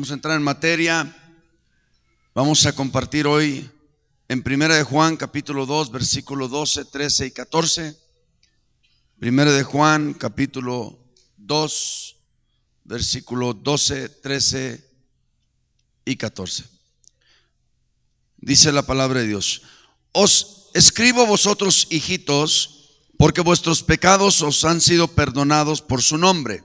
Vamos a entrar en materia. Vamos a compartir hoy en Primera de Juan, capítulo 2, versículos 12, 13 y 14. Primera de Juan, capítulo 2, versículos 12, 13 y 14. Dice la palabra de Dios: Os escribo vosotros, hijitos, porque vuestros pecados os han sido perdonados por su nombre.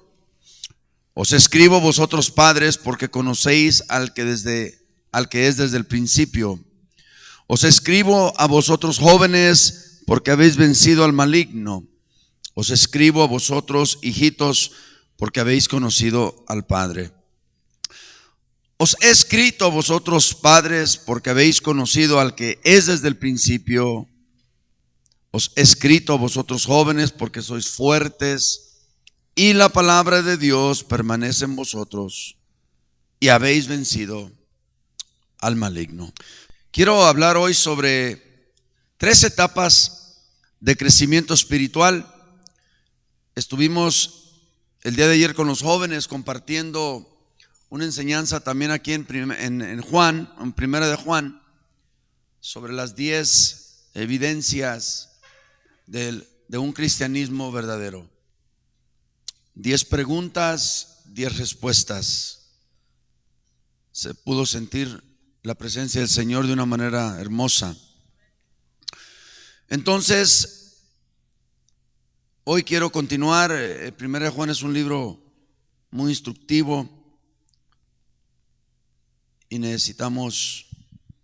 Os escribo vosotros, padres, porque conocéis al que es desde el principio. Os escribo a vosotros, jóvenes, porque habéis vencido al maligno. Os escribo a vosotros, hijitos, porque habéis conocido al Padre. Os he escrito a vosotros, padres, porque habéis conocido al que es desde el principio. Os he escrito a vosotros, jóvenes, porque sois fuertes y la palabra de Dios permanece en vosotros y habéis vencido al maligno. Quiero hablar hoy sobre 3 etapas de crecimiento espiritual. Estuvimos el día de ayer con los jóvenes compartiendo una enseñanza también aquí en Primera de Juan, sobre las 10 evidencias de un cristianismo verdadero. 10 preguntas, 10 respuestas. Se pudo sentir la presencia del Señor de una manera hermosa. Entonces, hoy quiero continuar. Primera de Juan es un libro muy instructivo y necesitamos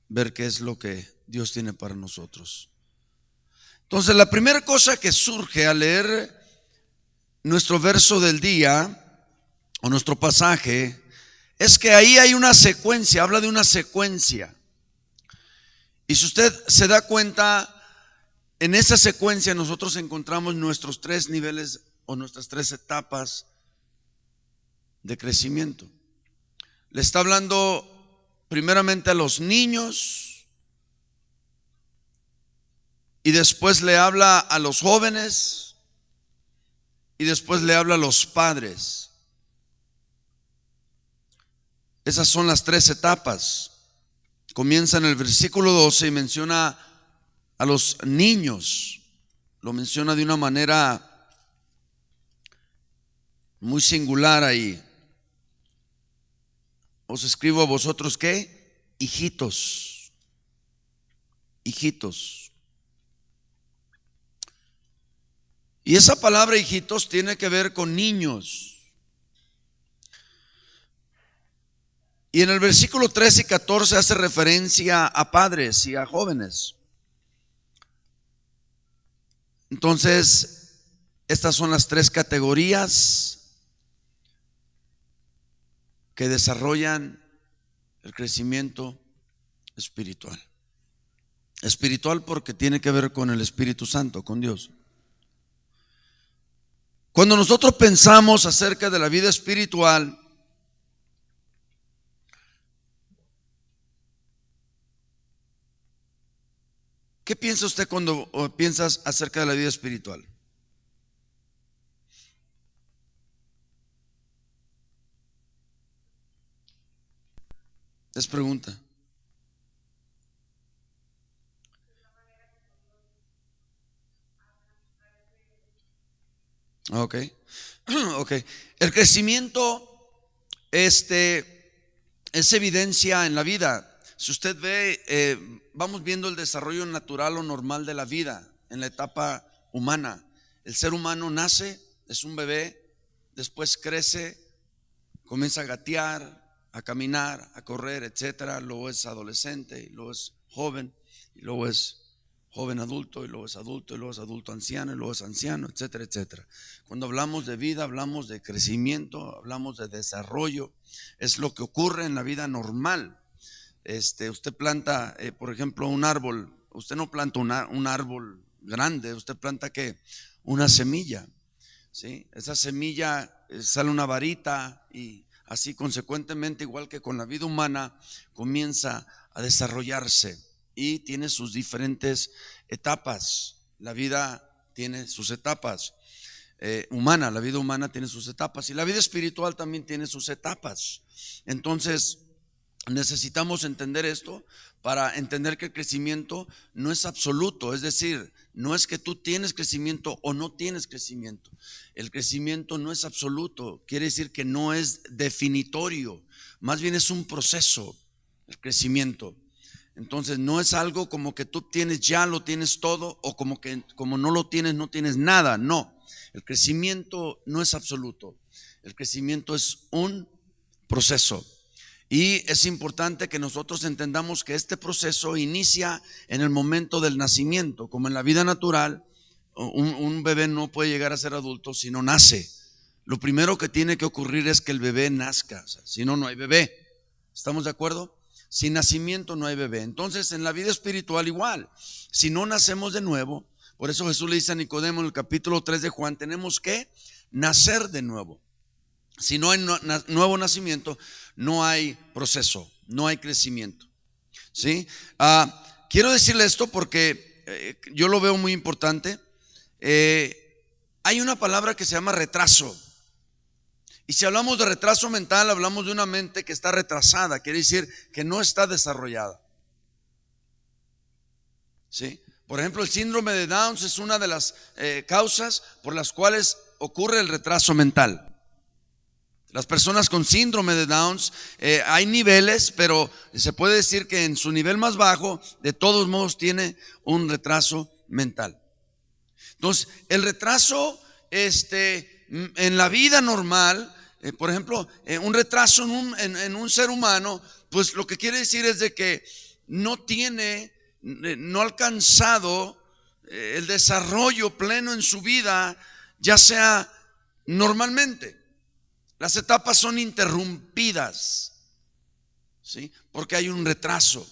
ver qué es lo que Dios tiene para nosotros. Entonces, la primera cosa que surge al leer nuestro verso del día o nuestro pasaje es que ahí hay una secuencia, habla de una secuencia. Y si usted se da cuenta, en esa secuencia nosotros encontramos nuestros 3 niveles o nuestras 3 etapas de crecimiento. Le está hablando primeramente a los niños y después le habla a los jóvenes y después le habla a los padres. Esas son las 3 etapas. Comienza en el versículo 12 y menciona a los niños. Lo menciona de una manera muy singular ahí. Os escribo a vosotros, ¿qué? Hijitos. Hijitos. Y esa palabra hijitos tiene que ver con niños. Y en el versículo 13 y 14 hace referencia a padres y a jóvenes. Entonces, estas son las 3 categorías que desarrollan el crecimiento espiritual. Espiritual porque tiene que ver con el Espíritu Santo, con Dios. Cuando nosotros pensamos acerca de la vida espiritual, ¿qué piensa usted cuando piensas acerca de la vida espiritual? Les pregunta. Ok. El crecimiento es evidencia en la vida. Si usted ve, vamos viendo el desarrollo natural o normal de la vida en la etapa humana. El ser humano nace, es un bebé, después crece, comienza a gatear, a caminar, a correr, etcétera. Luego es adolescente, y luego es joven, y luego es joven adulto, y luego es adulto, y luego es adulto anciano, y luego es anciano, etcétera, etcétera. Cuando hablamos de vida, hablamos de crecimiento, hablamos de desarrollo. Es lo que ocurre en la vida normal. Usted planta, por ejemplo, un árbol. Usted no planta un árbol grande, usted planta ¿qué? Una semilla, ¿sí? Esa semilla sale una varita y así consecuentemente, igual que con la vida humana, comienza a desarrollarse y tiene sus diferentes etapas. La vida tiene sus etapas. humana. La vida humana tiene sus etapas y la vida espiritual también tiene sus etapas. Entonces necesitamos entender esto para entender que el crecimiento no es absoluto, es decir, no es que tú tienes crecimiento o no tienes crecimiento. El crecimiento no es absoluto, quiere decir que no es definitorio, más bien es un proceso, el crecimiento. Entonces no es algo como que tú tienes ya, lo tienes todo, o como que como no lo tienes, no tienes nada. No, el crecimiento no es absoluto, el crecimiento es un proceso. Y es importante que nosotros entendamos que este proceso inicia en el momento del nacimiento. Como en la vida natural, un bebé no puede llegar a ser adulto si no nace. Lo primero que tiene que ocurrir es que el bebé nazca, o sea, si no, no hay bebé. ¿Estamos de acuerdo? Sin nacimiento no hay bebé. Entonces en la vida espiritual igual, si no nacemos de nuevo, por eso Jesús le dice a Nicodemo en el capítulo 3 de Juan, tenemos que nacer de nuevo. Si no hay nuevo nacimiento, no hay proceso, no hay crecimiento. ¿Sí? Quiero decirle esto porque yo lo veo muy importante. Hay una palabra que se llama retraso. Y si hablamos de retraso mental, hablamos de una mente que está retrasada, quiere decir que no está desarrollada. ¿Sí? Por ejemplo, el síndrome de Down es una de las causas por las cuales ocurre el retraso mental. Las personas con síndrome de Down, hay niveles, pero se puede decir que en su nivel más bajo, de todos modos, tiene un retraso mental. Entonces, el retraso en la vida normal, por ejemplo, un retraso en un ser humano, pues lo que quiere decir es de que no ha alcanzado el desarrollo pleno en su vida, ya sea normalmente. Las etapas son interrumpidas, ¿sí? Porque hay un retraso.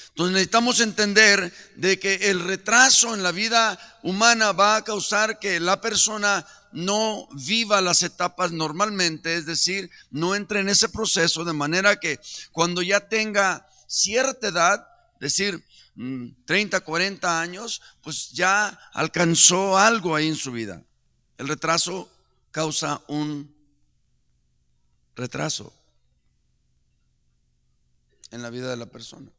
Entonces necesitamos entender de que el retraso en la vida humana va a causar que la persona no viva las etapas normalmente, es decir, no entre en ese proceso, de manera que cuando ya tenga cierta edad, es decir, 30, 40 años, pues ya alcanzó algo ahí en su vida. El retraso causa un retraso en la vida de la persona,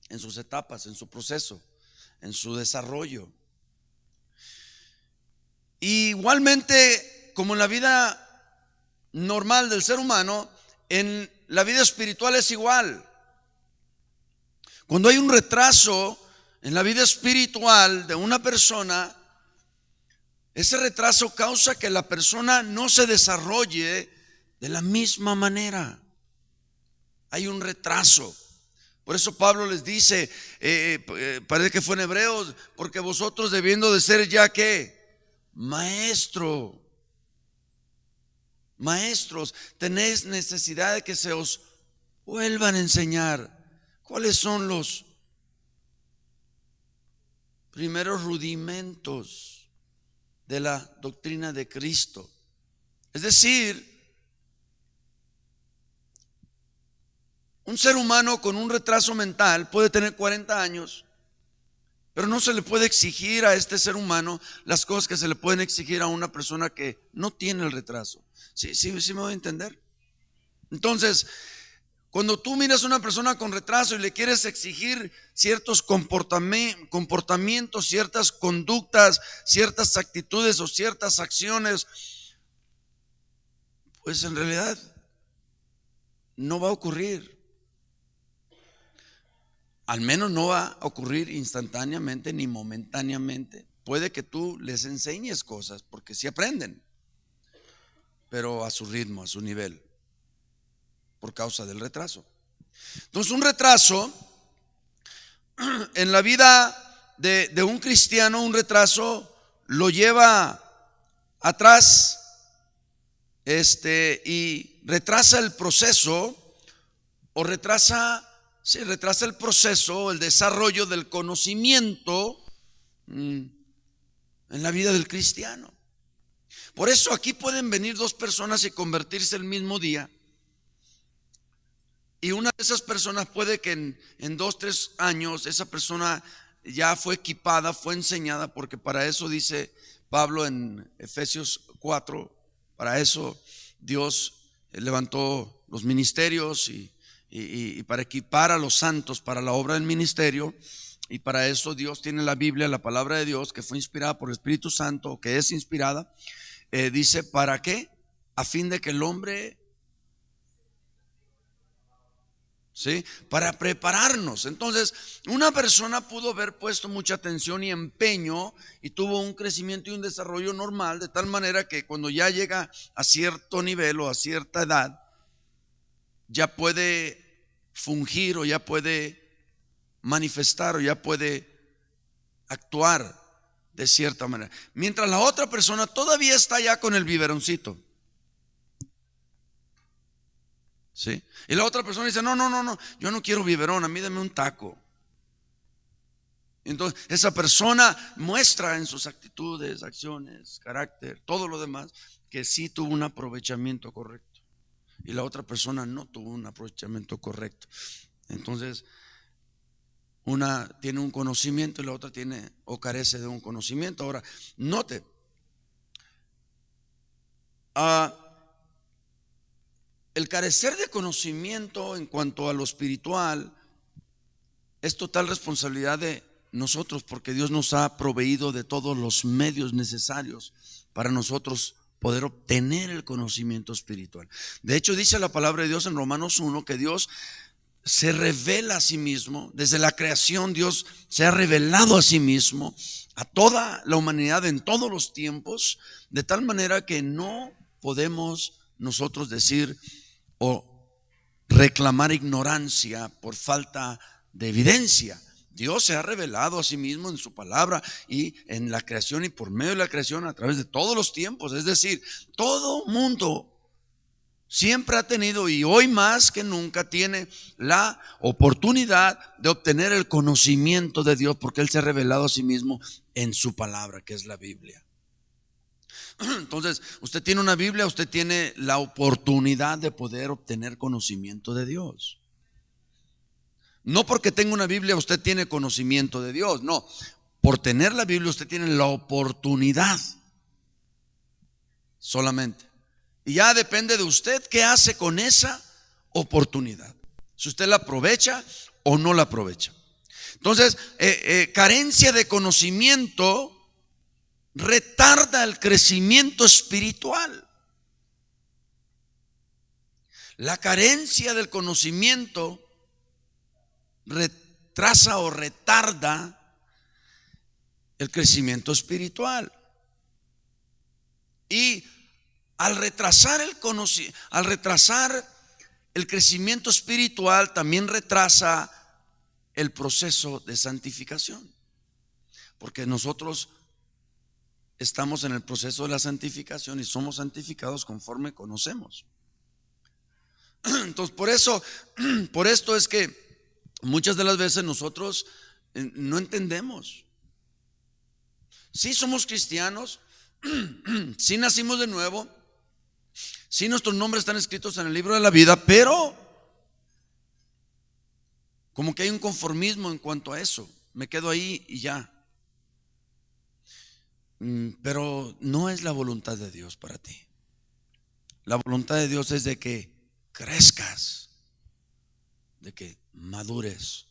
en sus etapas, en su proceso, en su desarrollo. Y igualmente, como en la vida normal del ser humano, en la vida espiritual es igual. Cuando hay un retraso en la vida espiritual de una persona, ese retraso causa que la persona no se desarrolle de la misma manera. Hay un retraso. Por eso Pablo les dice, parece que fue en Hebreos, porque vosotros debiendo de ser ya que maestros, tenéis necesidad de que se os vuelvan a enseñar cuáles son los primeros rudimentos de la doctrina de Cristo. Es decir, un ser humano con un retraso mental puede tener 40 años, pero no se le puede exigir a este ser humano las cosas que se le pueden exigir a una persona que no tiene el retraso. ¿Sí me voy a entender? Entonces, cuando tú miras a una persona con retraso y le quieres exigir ciertos comportamientos, ciertas conductas, ciertas actitudes o ciertas acciones, pues en realidad no va a ocurrir. Al menos no va a ocurrir instantáneamente ni momentáneamente. Puede que tú les enseñes cosas, porque sí aprenden, pero a su ritmo, a su nivel, por causa del retraso. Entonces, un retraso en la vida de un cristiano, un retraso lo lleva atrás y retrasa el proceso, o retrasa el proceso, el desarrollo del conocimiento en la vida del cristiano. Por eso aquí pueden venir dos personas y convertirse el mismo día. Y una de esas personas puede que en 2, 3 años esa persona ya fue equipada, fue enseñada, porque para eso dice Pablo en Efesios 4, para eso Dios levantó los ministerios y para equipar a los santos para la obra del ministerio. Y para eso Dios tiene la Biblia, la palabra de Dios, que fue inspirada por el Espíritu Santo, que es inspirada. Dice, ¿para qué? A fin de que el hombre, ¿sí? Para prepararnos. Entonces, una persona pudo haber puesto mucha atención y empeño y tuvo un crecimiento y un desarrollo normal, de tal manera que cuando ya llega a cierto nivel o a cierta edad, ya puede fungir o ya puede manifestar o ya puede actuar de cierta manera, mientras la otra persona todavía está ya con el biberoncito, ¿sí? Y la otra persona dice, no, yo no quiero biberón, a mí dame un taco. Entonces esa persona muestra en sus actitudes, acciones, carácter, todo lo demás, que sí tuvo un aprovechamiento correcto, y la otra persona no tuvo un aprovechamiento correcto. Entonces una tiene un conocimiento y la otra tiene o carece de un conocimiento. Ahora, note, el carecer de conocimiento en cuanto a lo espiritual es total responsabilidad de nosotros, porque Dios nos ha proveído de todos los medios necesarios para nosotros poder obtener el conocimiento espiritual. De hecho, dice la palabra de Dios en Romanos 1 que Dios se revela a sí mismo. Desde la creación Dios se ha revelado a sí mismo a toda la humanidad en todos los tiempos, de tal manera que no podemos nosotros decir o reclamar ignorancia por falta de evidencia. Dios se ha revelado a sí mismo en su palabra y en la creación y por medio de la creación a través de todos los tiempos. Es decir, todo mundo siempre ha tenido y hoy más que nunca tiene la oportunidad de obtener el conocimiento de Dios, porque Él se ha revelado a sí mismo en su palabra, que es la Biblia. Entonces, usted tiene una Biblia, usted tiene la oportunidad de poder obtener conocimiento de Dios. No porque tenga una Biblia usted tiene conocimiento de Dios, no. Por tener la Biblia usted tiene la oportunidad solamente. Y ya depende de usted qué hace con esa oportunidad, si usted la aprovecha o no la aprovecha. Entonces, carencia de conocimiento retarda el crecimiento espiritual. La carencia del conocimiento retrasa o retarda el crecimiento espiritual. Y al retrasar el crecimiento espiritual, también retrasa el proceso de santificación, porque nosotros estamos en el proceso de la santificación y somos santificados conforme conocemos. Entonces, por esto es que muchas de las veces nosotros no entendemos. Sí somos cristianos, sí nacimos de nuevo, sí nuestros nombres están escritos en el libro de la vida, pero como que hay un conformismo en cuanto a eso. Me quedo ahí y ya. Pero no es la voluntad de Dios para ti. La voluntad de Dios es de que crezcas, de que madures,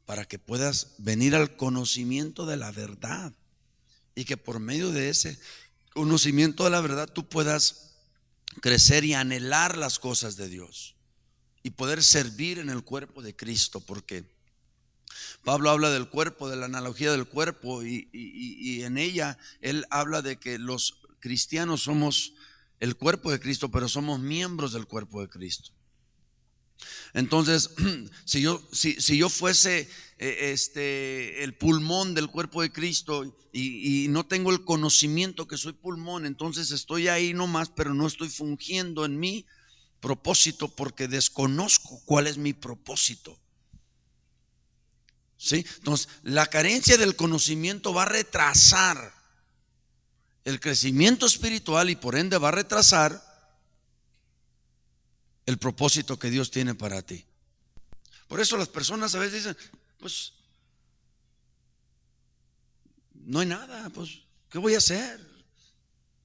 para que puedas venir al conocimiento de la verdad, y que por medio de ese conocimiento de la verdad tú puedas crecer y anhelar las cosas de Dios y poder servir en el cuerpo de Cristo, porque Pablo habla del cuerpo, de la analogía del cuerpo, y en ella él habla de que los cristianos somos el cuerpo de Cristo, pero somos miembros del cuerpo de Cristo. Entonces, si yo fuese el pulmón del cuerpo de Cristo y no tengo el conocimiento que soy pulmón, entonces estoy ahí nomás, pero no estoy fungiendo en mi propósito, porque desconozco cuál es mi propósito. ¿Sí? Entonces, la carencia del conocimiento va a retrasar el crecimiento espiritual y por ende va a retrasar el propósito que Dios tiene para ti. Por eso las personas a veces dicen, pues no hay nada, pues ¿Qué voy a hacer?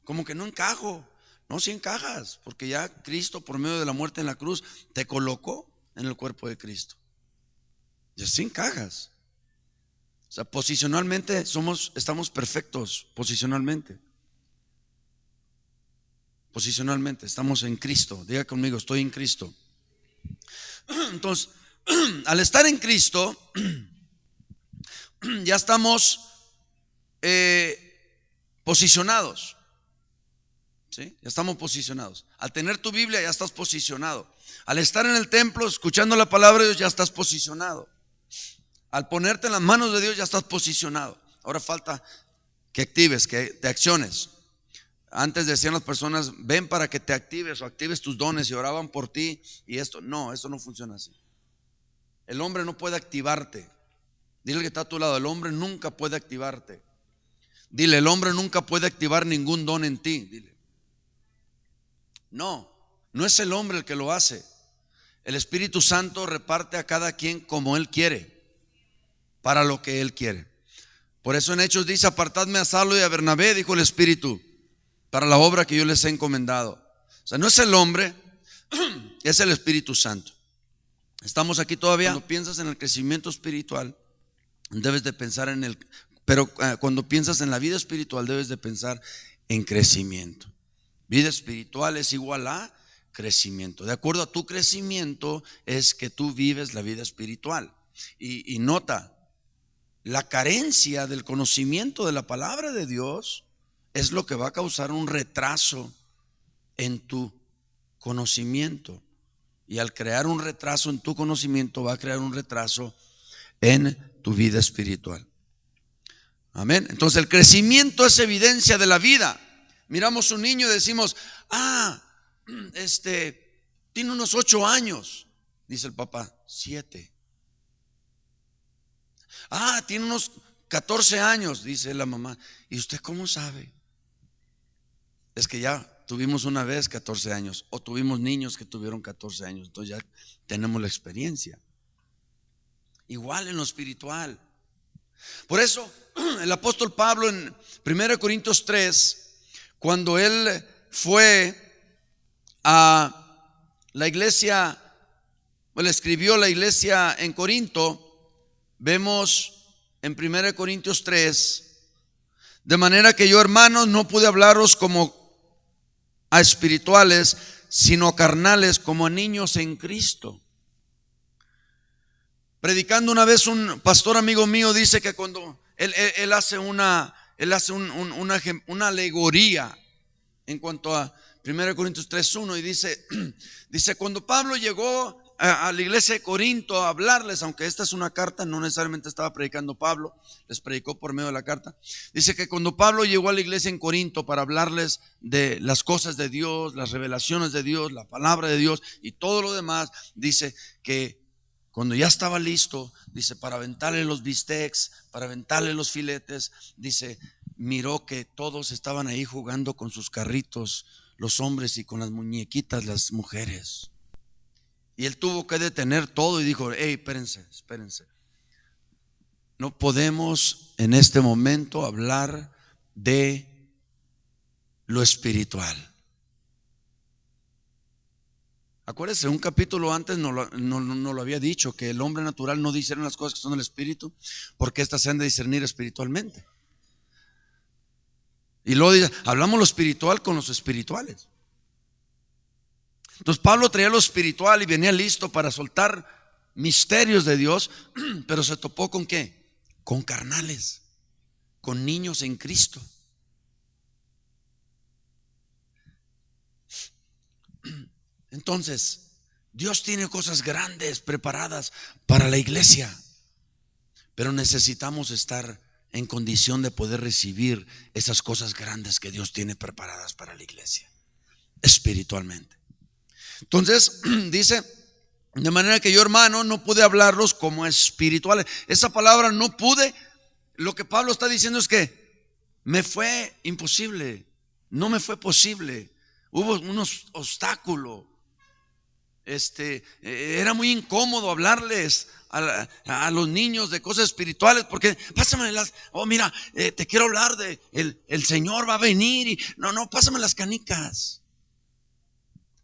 Como que no encajo. No, sí encajas, porque ya Cristo, por medio de la muerte en la cruz, te colocó en el cuerpo de Cristo. Y así encajas. O sea, posicionalmente estamos perfectos, posicionalmente. Posicionalmente, estamos en Cristo. Diga conmigo, estoy en Cristo. Entonces, al estar en Cristo, ya estamos posicionados. ¿Sí? Ya estamos posicionados. Al tener tu Biblia ya estás posicionado. Al estar en el templo escuchando la palabra de Dios ya estás posicionado. Al ponerte en las manos de Dios ya estás posicionado. Ahora falta que actives, que te acciones. Antes decían las personas, ven para que te actives o actives tus dones, y oraban por ti. Y esto no funciona así. El hombre no puede activarte. Dile que está a tu lado, el hombre nunca puede activarte. Dile, el hombre nunca puede activar ningún don en ti. Dile. No es el hombre el que lo hace. El Espíritu Santo reparte a cada quien como Él quiere, para lo que Él quiere. Por eso en Hechos dice, apartadme a Saulo y a Bernabé, dijo el Espíritu, para la obra que yo les he encomendado. O sea, no es el hombre, es el Espíritu Santo. Estamos aquí todavía. Cuando piensas en el crecimiento espiritual, debes de pensar pero cuando piensas en la vida espiritual, debes de pensar en crecimiento. Vida espiritual es igual a crecimiento. De acuerdo a tu crecimiento es que tú vives la vida espiritual. Y nota, la carencia del conocimiento de la palabra de Dios es lo que va a causar un retraso en tu conocimiento. Y al crear un retraso en tu conocimiento, va a crear un retraso en tu vida espiritual. Amén. Entonces el crecimiento es evidencia de la vida. Miramos un niño y decimos, tiene unos 8 años. Dice el papá, 7. Tiene unos 14 años, dice la mamá. ¿Y usted cómo sabe? Es que ya tuvimos una vez 14 años, o tuvimos niños que tuvieron 14 años, entonces ya tenemos la experiencia. Igual en lo espiritual. Por eso el apóstol Pablo en 1 Corintios 3, cuando él fue a la iglesia, él escribió la iglesia en Corinto, vemos en 1 Corintios 3, de manera que yo, hermanos, no pude hablaros como a espirituales, sino a carnales, como a niños en Cristo. Predicando una vez, un pastor amigo mío dice que cuando él hace una alegoría en cuanto a 1 Corintios 3:1, y dice cuando Pablo llegó a la iglesia de Corinto a hablarles, aunque esta es una carta, no necesariamente estaba predicando Pablo, les predicó por medio de la carta. Dice que cuando Pablo llegó a la iglesia en Corinto para hablarles de las cosas de Dios, las revelaciones de Dios, la palabra de Dios y todo lo demás, dice que cuando ya estaba listo, dice, para aventarle los bistecs, para aventarle los filetes, dice, miró que todos estaban ahí jugando con sus carritos, los hombres, y con las muñequitas, las mujeres. Y él tuvo que detener todo y dijo, hey, espérense. No podemos en este momento hablar de lo espiritual. Acuérdense, un capítulo antes no lo había dicho, que el hombre natural no discierne las cosas que son del espíritu, porque éstas se han de discernir espiritualmente. Y luego dice, hablamos lo espiritual con los espirituales. Entonces Pablo traía lo espiritual y venía listo para soltar misterios de Dios, pero se topó ¿con qué? Con carnales, con niños en Cristo. Entonces, Dios tiene cosas grandes preparadas para la iglesia, pero necesitamos estar en condición de poder recibir esas cosas grandes que Dios tiene preparadas para la iglesia, espiritualmente. Entonces, dice, de manera que yo, hermano, no pude hablarlos como espirituales. Esa palabra no pude, lo que Pablo está diciendo es que me fue imposible, no me fue posible. Hubo unos obstáculos. era muy incómodo hablarles a los niños de cosas espirituales, porque pásame mira, te quiero hablar de el Señor va a venir y no, pásame las canicas,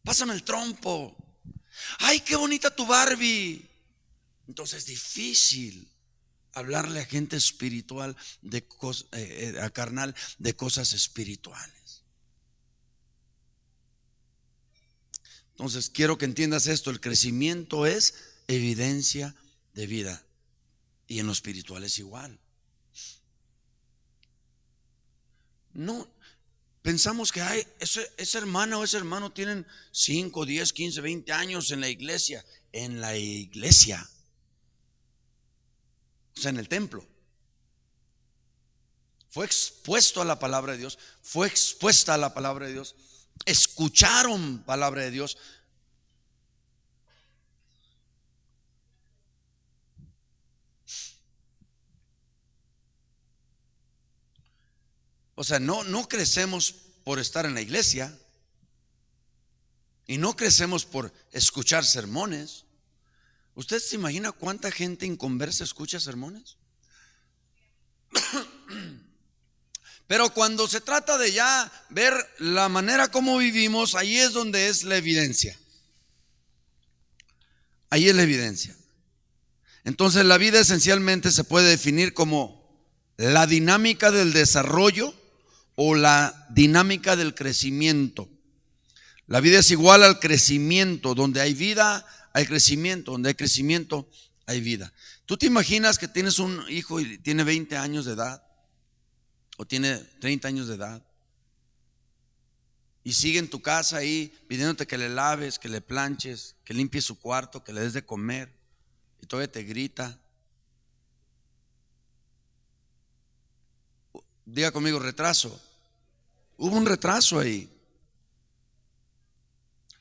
pásame el trompo, ay, qué bonita tu Barbie. Entonces es difícil hablarle a gente espiritual a carnal de cosas espirituales. Entonces quiero que entiendas esto: el crecimiento es evidencia de vida, y en lo espiritual es igual. No pensamos que esa hermana o ese hermano tienen 5, 10, 15, 20 años en la iglesia. En la iglesia, o sea, en el templo, fue expuesto a la palabra de Dios, fue expuesta a la palabra de Dios, escucharon palabra de Dios. O sea, no crecemos por estar en la iglesia, y no crecemos por escuchar sermones. ¿Usted se imagina cuánta gente inconversa escucha sermones? Pero cuando se trata de ya ver la manera como vivimos, ahí es donde es la evidencia. Ahí es la evidencia. Entonces la vida esencialmente se puede definir como la dinámica del desarrollo o la dinámica del crecimiento. La vida es igual al crecimiento. Donde hay vida, hay crecimiento. Donde hay crecimiento, hay vida. ¿Tú te imaginas que tienes un hijo y tiene 20 años de edad? O tiene 30 años de edad, y sigue en tu casa ahí pidiéndote que le laves, que le planches, que limpies su cuarto, que le des de comer, y todavía te grita? Diga conmigo, retraso. Hubo un retraso ahí.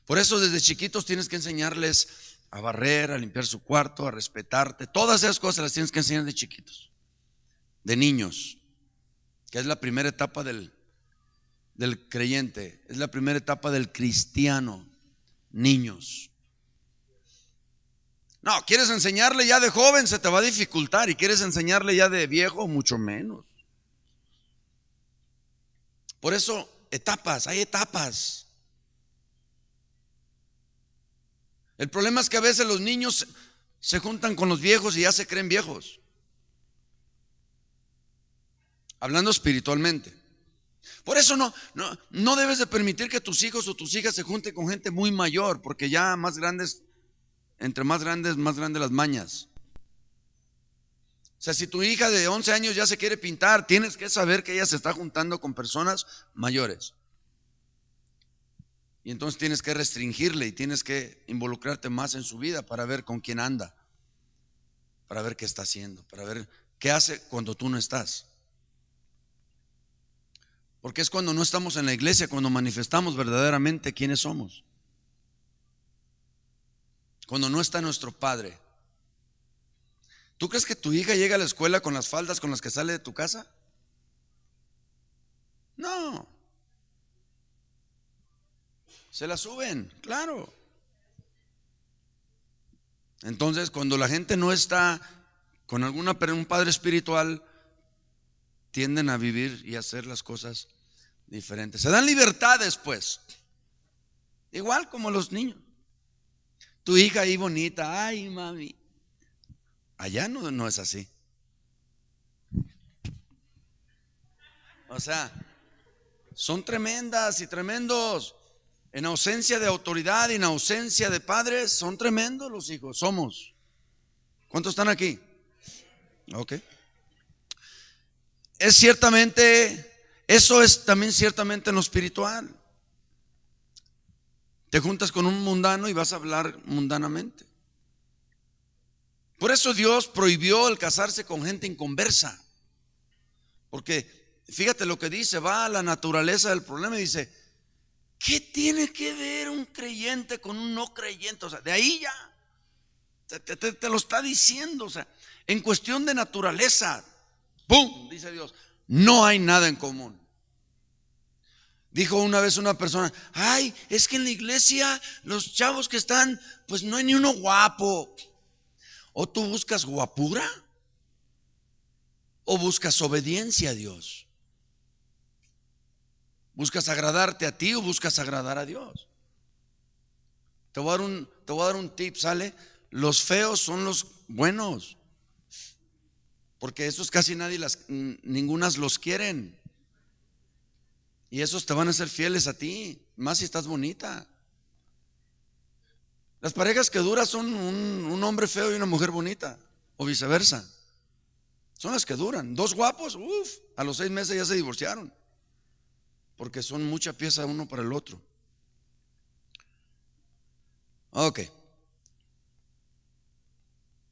Por eso desde chiquitos tienes que enseñarles a barrer, a limpiar su cuarto, a respetarte. Todas esas cosas las tienes que enseñar de chiquitos, de niños, que es la primera etapa del creyente, es la primera etapa del cristiano. Niños. No, quieres enseñarle ya de joven, se te va a dificultar, y quieres enseñarle ya de viejo, mucho menos. Por eso, etapas, hay etapas. El problema es que a veces los niños se juntan con los viejos y ya se creen viejos, hablando espiritualmente. Por eso no debes de permitir que tus hijos o tus hijas se junten con gente muy mayor, porque ya más grandes, entre más grandes las mañas. O sea, si tu hija de 11 años ya se quiere pintar, tienes que saber que ella se está juntando con personas mayores. Y entonces tienes que restringirle y tienes que involucrarte más en su vida para ver con quién anda, para ver qué está haciendo, para ver qué hace cuando tú no estás. Porque es cuando no estamos en la iglesia cuando manifestamos verdaderamente quiénes somos. Cuando no está nuestro Padre. ¿Tú crees que tu hija llega a la escuela con las faldas con las que sale de tu casa? No. Se la suben, claro. Entonces, cuando la gente no está con un padre espiritual, tienden a vivir y a hacer las cosas diferentes. Se dan libertades, pues. Igual como los niños. Tu hija ahí bonita, ay mami. Allá no es así. O sea, son tremendas y tremendos. En ausencia de autoridad y en ausencia de padres, son tremendos los hijos. Somos. ¿Cuántos están aquí? Ok. Es ciertamente, eso es también ciertamente en lo espiritual. Te juntas con un mundano y vas a hablar mundanamente. Por eso Dios prohibió el casarse con gente inconversa. Porque fíjate lo que dice, va a la naturaleza del problema y dice, ¿qué tiene que ver un creyente con un no creyente? O sea, de ahí ya te lo está diciendo. O sea, en cuestión de naturaleza, ¡pum!, dice Dios, no hay nada en común. Dijo una vez una persona: ay, es que en la iglesia los chavos que están, pues no hay ni uno guapo. ¿O tú buscas guapura o buscas obediencia a Dios? ¿Buscas agradarte a ti o buscas agradar a Dios? Te voy a dar un tip, ¿sale? Los feos son los buenos, porque esos casi nadie ningunas los quieren. Y esos te van a ser fieles a ti, más si estás bonita. Las parejas que duran son un hombre feo y una mujer bonita, o viceversa. Son las que duran. Dos guapos, a los 6 meses ya se divorciaron, porque son mucha pieza uno para el otro. Ok.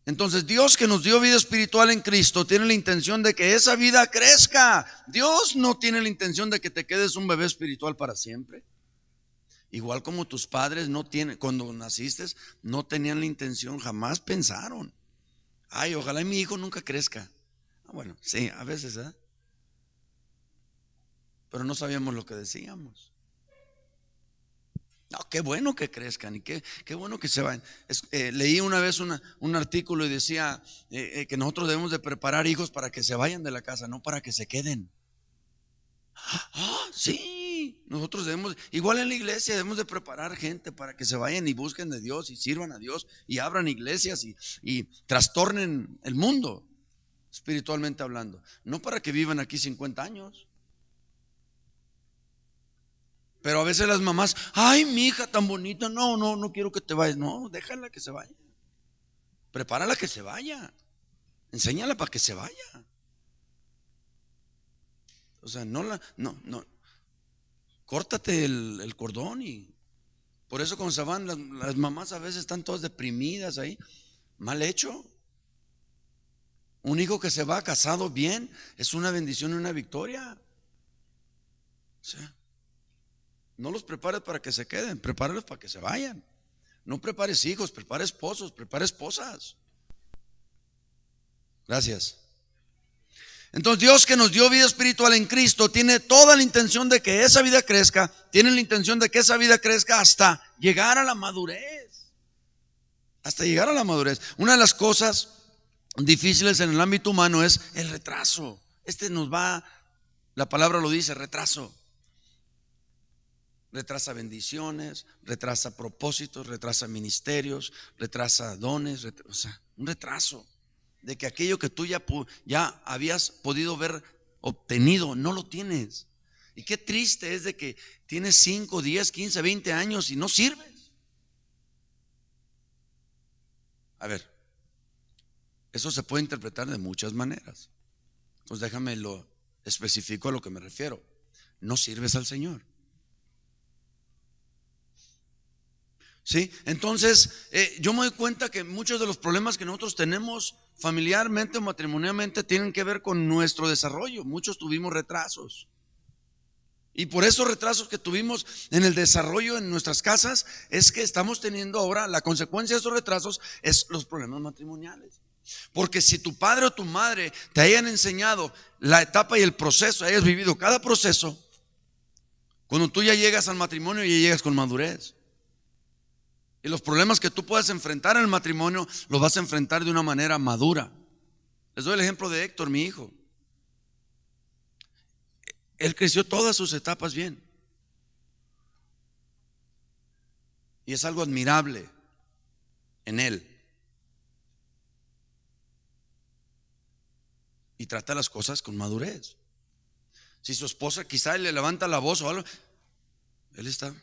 Entonces, Dios, que nos dio vida espiritual en Cristo, tiene la intención de que esa vida crezca. Dios no tiene la intención de que te quedes un bebé espiritual para siempre. Igual como tus padres cuando naciste, no tenían la intención, jamás pensaron: ay, ojalá mi hijo nunca crezca. Bueno, sí, a veces, ¿eh? Pero no sabíamos lo que decíamos. No, qué bueno que crezcan y qué bueno que se vayan. Leí una vez un artículo y decía que nosotros debemos de preparar hijos para que se vayan de la casa, no para que se queden. Sí, nosotros igual en la iglesia debemos de preparar gente para que se vayan y busquen de Dios y sirvan a Dios y abran iglesias y trastornen el mundo, espiritualmente hablando. No para que vivan aquí 50 años. Pero a veces las mamás: ay, mi hija tan bonita, no quiero que te vayas. No, déjala que se vaya. Prepárala que se vaya. Enséñala para que se vaya. O sea, no, córtate el cordón. Y por eso cuando se van las mamás a veces están todas deprimidas ahí. Mal hecho. Un hijo que se va casado bien es una bendición y una victoria. O sea, no los prepares para que se queden, prepáralos para que se vayan. No prepares hijos, prepara esposos, prepara esposas. Gracias. Entonces, Dios, que nos dio vida espiritual en Cristo, tiene toda la intención de que esa vida crezca. Tiene la intención de que esa vida crezca hasta llegar a la madurez. Hasta llegar a la madurez. Una de las cosas difíciles en el ámbito humano es el retraso. La palabra lo dice: retraso. Retrasa bendiciones, retrasa propósitos, retrasa ministerios, retrasa dones, o sea, un retraso de que aquello que tú ya habías podido ver obtenido, no lo tienes. Y qué triste es de que tienes 5, 10, 15, 20 años y no sirves. A ver, eso se puede interpretar de muchas maneras. Pues déjame lo especifico a lo que me refiero. No sirves al Señor. ¿Sí? Entonces, yo me doy cuenta que muchos de los problemas que nosotros tenemos familiarmente o matrimonialmente tienen que ver con nuestro desarrollo. Muchos tuvimos retrasos. Y por esos retrasos que tuvimos en el desarrollo en nuestras casas, es que estamos teniendo ahora, la consecuencia de esos retrasos es los problemas matrimoniales. Porque si tu padre o tu madre te hayan enseñado la etapa y el proceso, hayas vivido cada proceso, cuando tú ya llegas al matrimonio, ya llegas con madurez. Y los problemas que tú puedas enfrentar en el matrimonio los vas a enfrentar de una manera madura. Les doy el ejemplo de Héctor, mi hijo. Él creció todas sus etapas bien. Y es algo admirable en él. Y trata las cosas con madurez. Si su esposa quizá le levanta la voz o algo, él está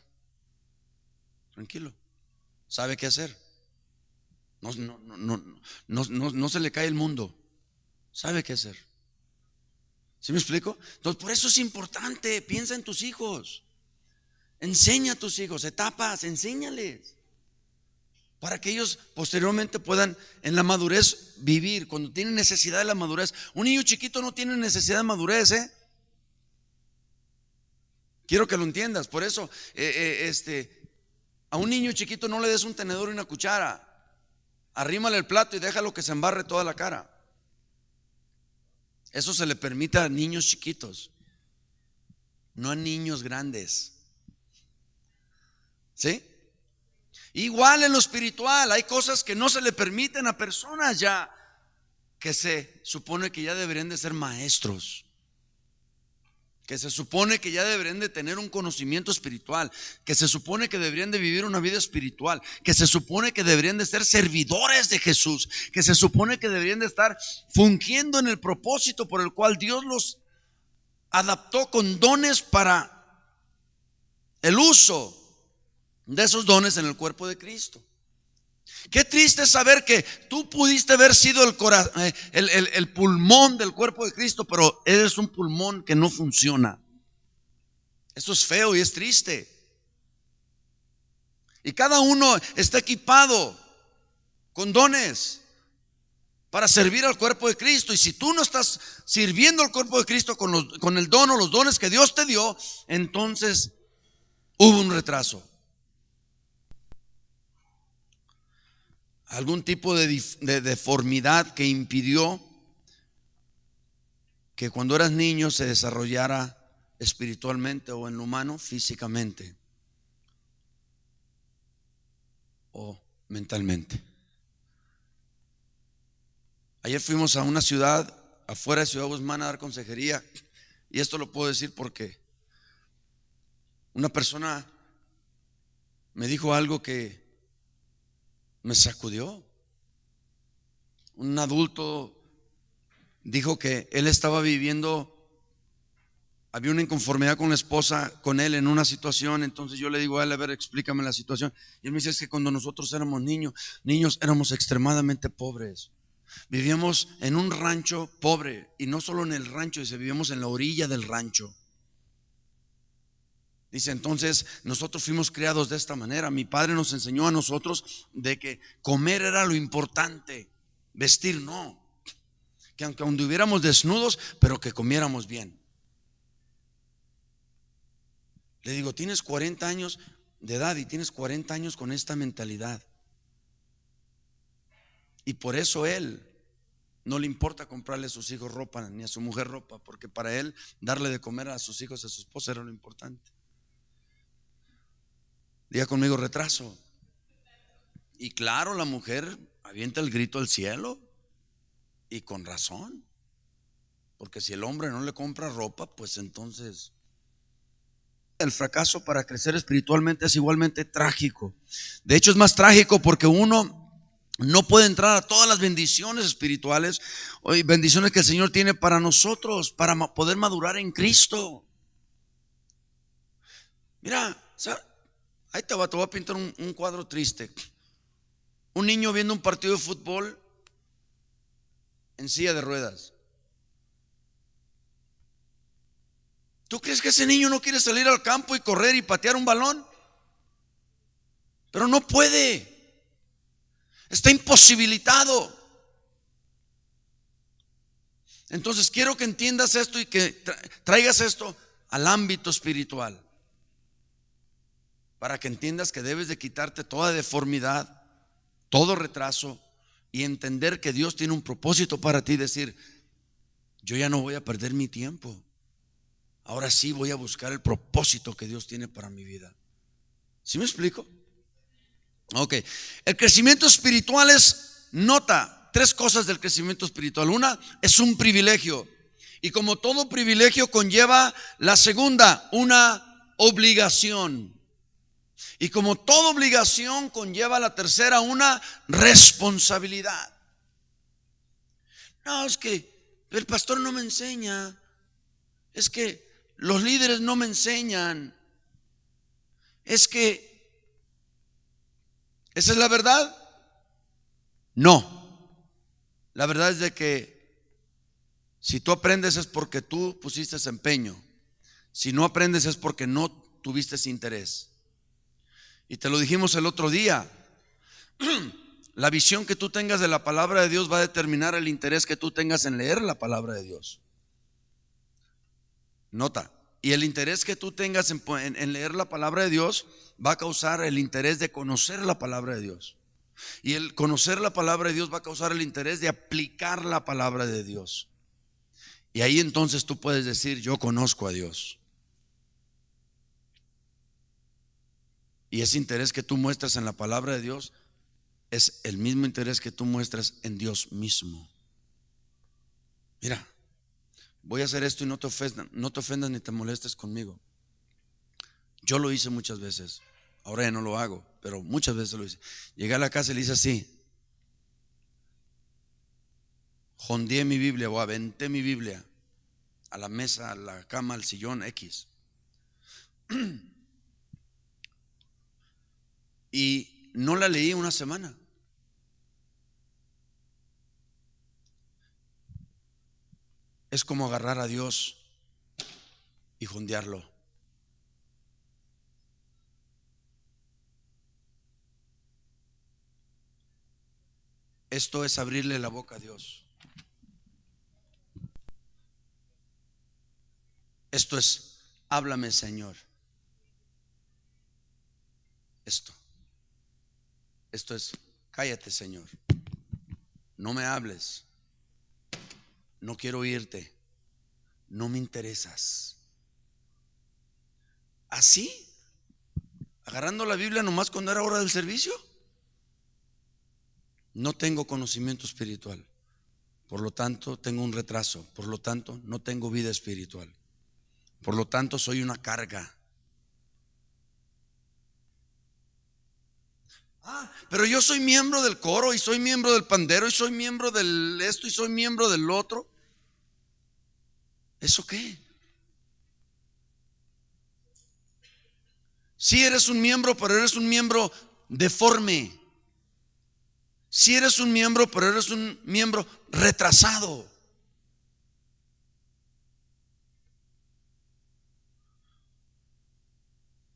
tranquilo. Sabe qué hacer. No se le cae el mundo. Sabe qué hacer. ¿Sí me explico? Entonces, por eso es importante. Piensa en tus hijos. Enseña a tus hijos etapas, enséñales, para que ellos posteriormente puedan en la madurez vivir. Cuando tienen necesidad de la madurez. Un niño chiquito no tiene necesidad de madurez, Quiero que lo entiendas. Por eso a un niño chiquito no le des un tenedor y una cuchara. Arrímale el plato y déjalo que se embarre toda la cara. Eso se le permite a niños chiquitos. no a niños grandes. ¿Sí? Igual en lo espiritual, hay cosas que no se le permiten a personas ya que se supone que ya deberían de ser maestros, que se supone que ya deberían de tener un conocimiento espiritual, que se supone que deberían de vivir una vida espiritual, que se supone que deberían de ser servidores de Jesús, que se supone que deberían de estar fungiendo en el propósito por el cual Dios los adaptó con dones para el uso de esos dones en el cuerpo de Cristo. Qué triste saber que tú pudiste haber sido el pulmón del cuerpo de Cristo, pero eres un pulmón que no funciona. Eso es feo y es triste. Y cada uno está equipado con dones para servir al cuerpo de Cristo. Y si tú no estás sirviendo al cuerpo de Cristo con el don o los dones que Dios te dio, entonces hubo un retraso. Algún tipo de deformidad que impidió que cuando eras niño se desarrollara espiritualmente o en lo humano, físicamente o mentalmente. Ayer fuimos a una ciudad afuera de Ciudad Guzmán a dar consejería, y esto lo puedo decir porque una persona me dijo algo que me sacudió. Un adulto dijo que él estaba viviendo, había una inconformidad con la esposa, con él en una situación. Entonces yo le digo a él, a ver, explícame la situación. Y él me dice, es que cuando nosotros éramos niños éramos extremadamente pobres. Vivíamos en un rancho pobre, y no solo en el rancho, vivíamos en la orilla del rancho. Dice, entonces nosotros fuimos criados de esta manera. Mi padre nos enseñó a nosotros de que comer era lo importante, vestir no. Que aunque anduviéramos desnudos, pero que comiéramos bien. Le digo, tienes 40 años de edad y tienes 40 años con esta mentalidad. Y por eso él no le importa comprarle a sus hijos ropa, ni a su mujer ropa, porque para él darle de comer a sus hijos y a su esposa era lo importante. Diga conmigo, retraso. Y claro, la mujer avienta el grito al cielo, y con razón, porque si el hombre no le compra ropa, pues entonces el fracaso para crecer espiritualmente es igualmente trágico. De hecho, es más trágico porque uno no puede entrar a todas las bendiciones espirituales o bendiciones que el Señor tiene para nosotros, para poder madurar en Cristo. Mira, ahí te voy a pintar un cuadro triste. Un niño viendo un partido de fútbol en silla de ruedas. ¿Tú crees que ese niño no quiere salir al campo y correr y patear un balón? Pero no puede. Está imposibilitado. Entonces quiero que entiendas esto y que traigas esto al ámbito espiritual, para que entiendas que debes de quitarte toda deformidad, todo retraso, y entender que Dios tiene un propósito para ti. Decir, yo ya no voy a perder mi tiempo, ahora sí voy a buscar el propósito que Dios tiene para mi vida. ¿Sí me explico? Ok, el crecimiento espiritual es, nota, 3 cosas del crecimiento espiritual. Una, es un privilegio, y como todo privilegio conlleva la segunda, una obligación. Y como toda obligación conlleva la tercera, una responsabilidad. No, es que el pastor no me enseña, es que los líderes no me enseñan, es que ¿esa es la verdad? No. La verdad es de que si tú aprendes es porque tú pusiste empeño. Si no aprendes es porque no tuviste interés. Y te lo dijimos el otro día. La visión que tú tengas de la palabra de Dios va a determinar el interés que tú tengas en leer la palabra de Dios. Nota. Y el interés que tú tengas en leer la palabra de Dios va a causar el interés de conocer la palabra de Dios. Y el conocer la palabra de Dios va a causar el interés de aplicar la palabra de Dios. Y ahí entonces tú puedes decir, yo conozco a Dios. Y ese interés que tú muestras en la palabra de Dios es el mismo interés que tú muestras en Dios mismo. Mira, voy a hacer esto y no te ofendas ni te molestes conmigo. Yo lo hice muchas veces. Ahora ya no lo hago, pero muchas veces lo hice. Llegué a la casa y le hice así. Jondeé mi Biblia o aventé mi Biblia a la mesa, a la cama, al sillón X. Y no la leí una semana. Es como agarrar a Dios y jondearlo. Esto es abrirle la boca a Dios. Esto es, háblame, Señor. Esto es, cállate, Señor. No me hables. No quiero oírte. No me interesas. Así, agarrando la Biblia nomás cuando era hora del servicio. No tengo conocimiento espiritual. Por lo tanto, tengo un retraso. Por lo tanto, no tengo vida espiritual. Por lo tanto, soy una carga. Pero yo soy miembro del coro y soy miembro del pandero y soy miembro del esto y soy miembro del otro. ¿Eso qué? Si eres un miembro, pero eres un miembro deforme. Si eres un miembro, pero eres un miembro retrasado.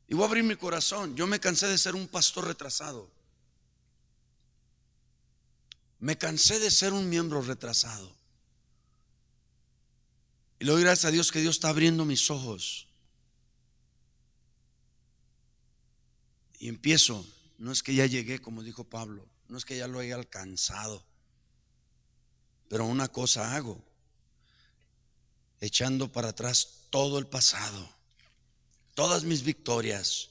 Y voy a abrir mi corazón. Yo me cansé de ser un pastor retrasado. Me cansé de ser un miembro retrasado. Y le doy gracias a Dios que Dios está abriendo mis ojos. Y empiezo. No es que ya llegué, como dijo Pablo. No es que ya lo haya alcanzado. Pero una cosa hago. Echando para atrás todo el pasado. Todas mis victorias.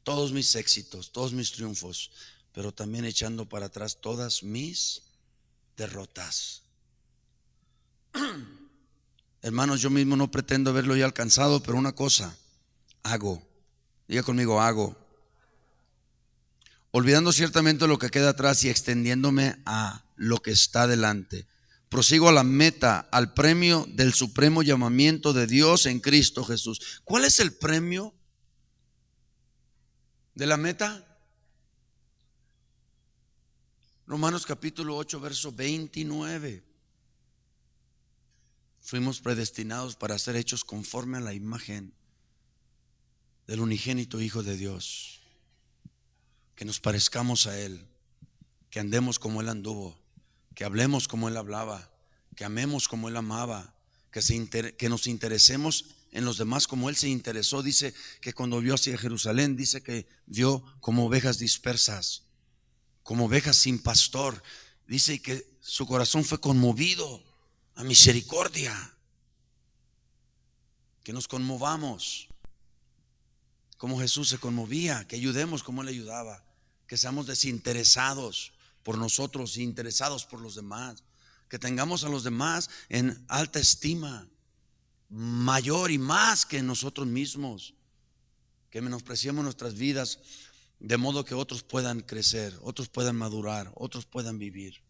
Todos mis éxitos. Todos mis triunfos. Pero también echando para atrás todas mis derrotas. Hermanos, yo mismo no pretendo haberlo ya alcanzado, pero una cosa hago. Diga conmigo, hago. Olvidando ciertamente lo que queda atrás y extendiéndome a lo que está delante. Prosigo a la meta, al premio del supremo llamamiento de Dios en Cristo Jesús. ¿Cuál es el premio de la meta? Romanos capítulo 8, verso 29. Fuimos predestinados para ser hechos conforme a la imagen del unigénito Hijo de Dios. Que nos parezcamos a Él, que andemos como Él anduvo, que hablemos como Él hablaba, que amemos como Él amaba, que nos interesemos en los demás como Él se interesó. Dice que cuando vio hacia Jerusalén, dice que vio como ovejas dispersas, como ovejas sin pastor. Dice que su corazón fue conmovido a misericordia. Que nos conmovamos como Jesús se conmovía, que ayudemos como Él ayudaba, que seamos desinteresados por nosotros y interesados por los demás, que tengamos a los demás en alta estima, mayor y más que nosotros mismos, que menospreciemos nuestras vidas de modo que otros puedan crecer, otros puedan madurar, otros puedan vivir.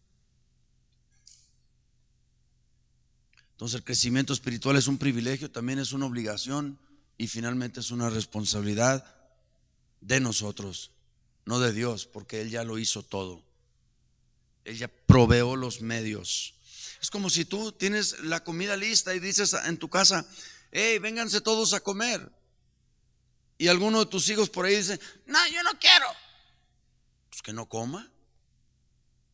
Entonces el crecimiento espiritual es un privilegio, también es una obligación y finalmente es una responsabilidad de nosotros, no de Dios, porque Él ya lo hizo todo. Él ya proveó los medios. Es como si tú tienes la comida lista y dices en tu casa: hey, vénganse todos a comer. Y alguno de tus hijos por ahí dice: no, yo no quiero. Pues que no coma.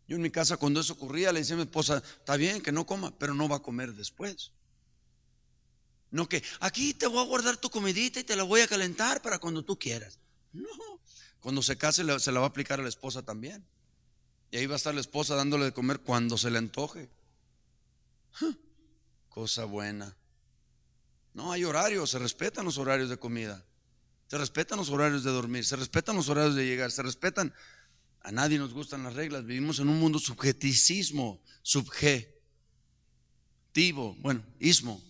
Yo en mi casa, cuando eso ocurría, le decía a mi esposa: está bien que no coma, pero no va a comer después. No que aquí te voy a guardar tu comidita y te la voy a calentar para cuando tú quieras. No, cuando se case se la va a aplicar a la esposa también. Y ahí va a estar la esposa dándole de comer cuando se le antoje. Cosa buena. No hay horarios, se respetan los horarios de comida. Se respetan los horarios de dormir, se respetan los horarios de llegar, se respetan. A nadie nos gustan las reglas. Vivimos en un mundo subjetivo, ismo,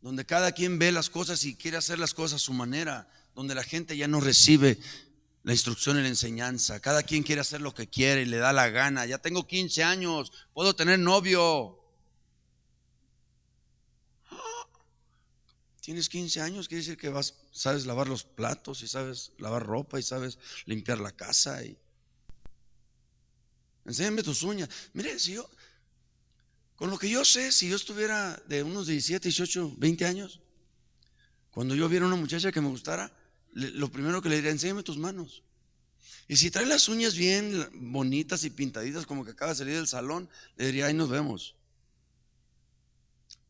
donde cada quien ve las cosas y quiere hacer las cosas a su manera, donde la gente ya no recibe la instrucción y la enseñanza. Cada quien quiere hacer lo que quiere y le da la gana. Ya tengo 15 años, puedo tener novio. Tienes 15 años, quiere decir que sabes lavar los platos y sabes lavar ropa y sabes limpiar la casa. Enséñame tus uñas. Mire, con lo que yo sé, si yo estuviera de unos 17, 18, 20 años, cuando yo viera una muchacha que me gustara, lo primero que le diría: enséñame tus manos. Y si trae las uñas bien bonitas y pintaditas como que acaba de salir del salón, le diría: ahí nos vemos.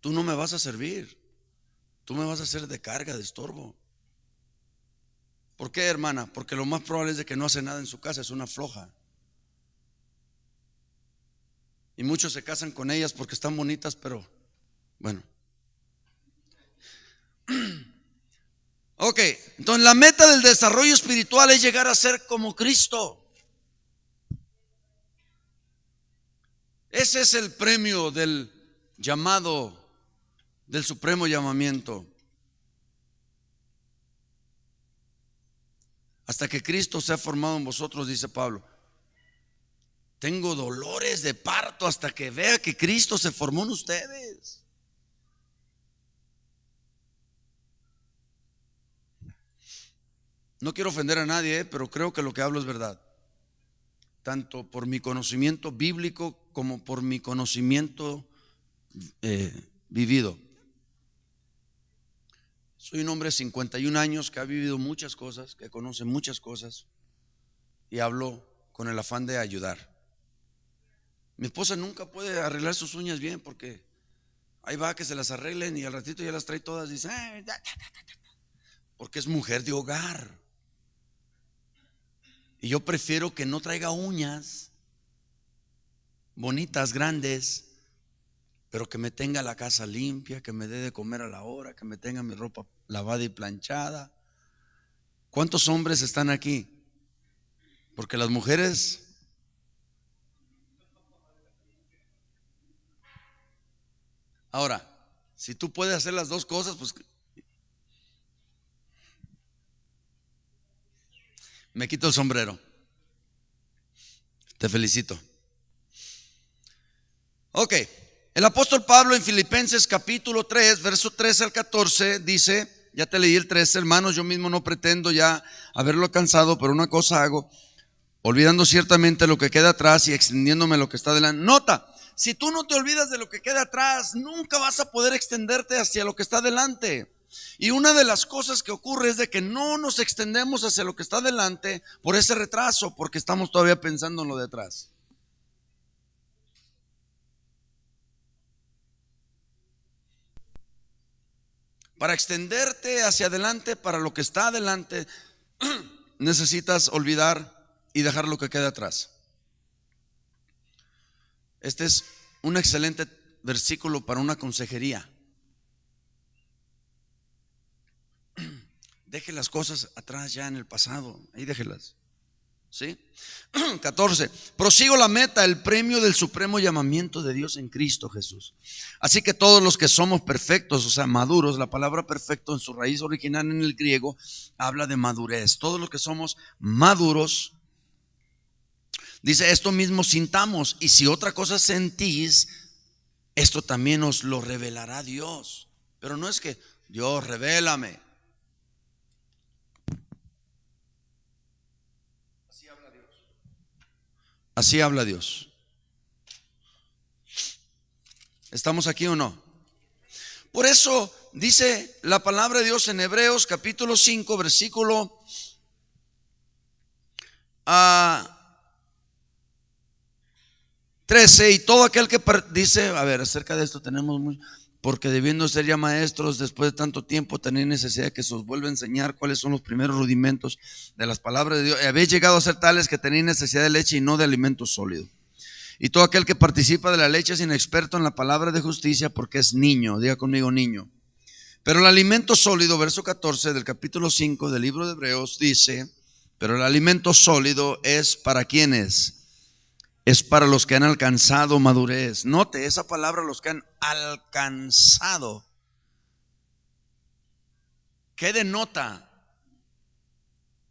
Tú no me vas a servir. Tú me vas a hacer de carga, de estorbo. ¿Por qué, hermana? Porque lo más probable es de que no hace nada en su casa, es una floja. Y muchos se casan con ellas porque están bonitas, pero bueno. Ok, entonces la meta del desarrollo espiritual es llegar a ser como Cristo. Ese es el premio del llamado, del supremo llamamiento. Hasta que Cristo se ha formado en vosotros, dice Pablo. Tengo dolores de parto hasta que vea que Cristo se formó en ustedes. No quiero ofender a nadie, pero creo que lo que hablo es verdad. Tanto por mi conocimiento bíblico como por mi conocimiento vivido. Soy un hombre de 51 años que ha vivido muchas cosas, que conoce muchas cosas, y hablo con el afán de ayudar. Mi esposa nunca puede arreglar sus uñas bien porque ahí va que se las arreglen y al ratito ya las trae todas y dice, porque es mujer de hogar. Y yo prefiero que no traiga uñas bonitas, grandes, pero que me tenga la casa limpia, que me dé de comer a la hora, que me tenga mi ropa lavada y planchada. ¿Cuántos hombres están aquí? Porque las mujeres... Ahora, si tú puedes hacer las dos cosas, pues me quito el sombrero. Te felicito. Ok, el apóstol Pablo en Filipenses capítulo 3, verso 13 al 14 dice, ya te leí el 13, hermanos, yo mismo no pretendo ya haberlo alcanzado, pero una cosa hago, olvidando ciertamente lo que queda atrás y extendiéndome a lo que está delante. Nota, si tú no te olvidas de lo que queda atrás, nunca vas a poder extenderte hacia lo que está delante. Y una de las cosas que ocurre es de que no nos extendemos hacia lo que está delante por ese retraso, porque estamos todavía pensando en lo de atrás. Para extenderte hacia adelante, para lo que está adelante, necesitas olvidar y dejar lo que queda atrás. Este es un excelente versículo para una consejería. Deje las cosas atrás ya en el pasado, ahí déjelas. ¿Sí? 14. Prosigo la meta, el premio del supremo llamamiento de Dios en Cristo Jesús. Así que todos los que somos perfectos, o sea, maduros, la palabra perfecto en su raíz original en el griego habla de madurez. Todos los que somos maduros, dice, esto mismo sintamos, y si otra cosa sentís, esto también os lo revelará Dios. Pero no es que Dios revélame. Así habla Dios. ¿Estamos aquí o no? Por eso dice la palabra de Dios en Hebreos capítulo 5 versículo 13, y todo aquel que dice, a ver, acerca de esto tenemos mucho, porque debiendo ser ya maestros después de tanto tiempo tenéis necesidad que se os vuelva a enseñar cuáles son los primeros rudimentos de las palabras de Dios, y habéis llegado a ser tales que tenéis necesidad de leche y no de alimento sólido. Y todo aquel que participa de la leche es inexperto en la palabra de justicia porque es niño, diga conmigo niño, Pero el alimento sólido, verso 14 del capítulo 5 del libro de Hebreos dice, pero el alimento sólido es para quienes, es para los que han alcanzado madurez. Note esa palabra, los que han alcanzado. ¿Qué denota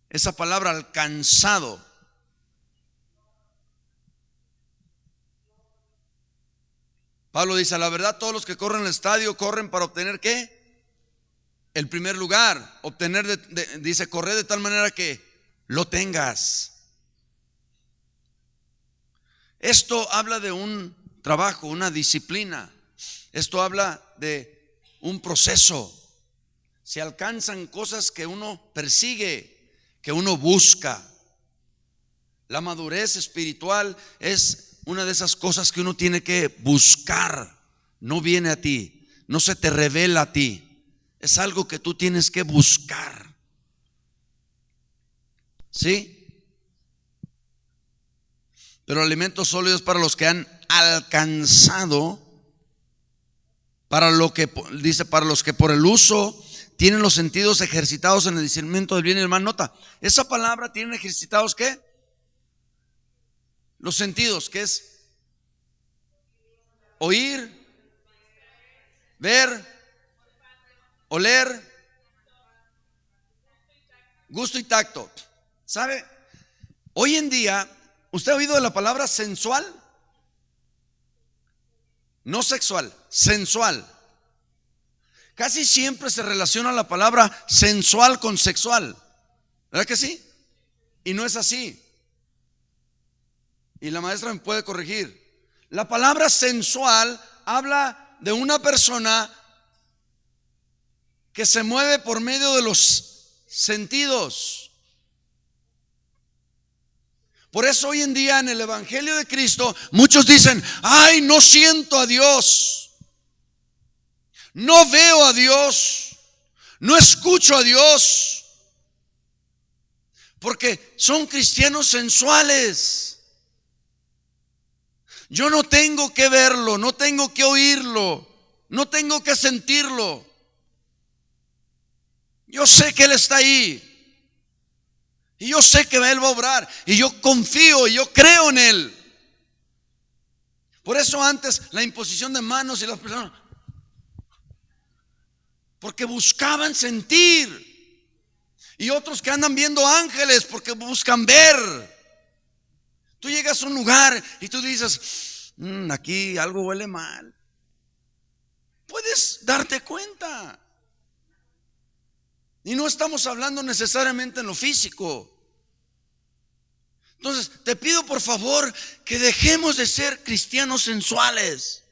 esa palabra alcanzado? Pablo dice, la verdad, todos los que corren al estadio corren para obtener ¿qué? El primer lugar. Obtener, dice, correr de tal manera que lo tengas. Esto habla de un trabajo, una disciplina. Esto habla de un proceso. Se alcanzan cosas que uno persigue, que uno busca. La madurez espiritual es una de esas cosas que uno tiene que buscar. No viene a ti, no se te revela a ti. Es algo que tú tienes que buscar. ¿Sí? Pero alimentos sólidos para los que han alcanzado, para lo que dice, para los que por el uso tienen los sentidos ejercitados en el discernimiento del bien y del mal. Nota, esa palabra tienen ejercitados ¿qué? Los sentidos, que es oír, ver, oler, gusto y tacto. ¿Sabe? Hoy en día, ¿usted ha oído de la palabra sensual? No sexual, sensual. Casi siempre se relaciona la palabra sensual con sexual. ¿Verdad que sí? Y no es así. Y la maestra me puede corregir. La palabra sensual habla de una persona que se mueve por medio de los sentidos. Por eso hoy en día en el Evangelio de Cristo muchos dicen, ay, no siento a Dios, no veo a Dios, no escucho a Dios, porque son cristianos sensuales. Yo no tengo que verlo, no tengo que oírlo, no tengo que sentirlo. Yo sé que Él está ahí. Y yo sé que Él va a obrar. Y yo confío y yo creo en Él. Por eso antes la imposición de manos y las personas, porque buscaban sentir. Y otros que andan viendo ángeles porque buscan ver. Tú llegas a un lugar y tú dices, aquí algo huele mal. Puedes darte cuenta. Y no estamos hablando necesariamente en lo físico. Entonces, te pido por favor que dejemos de ser cristianos sensuales.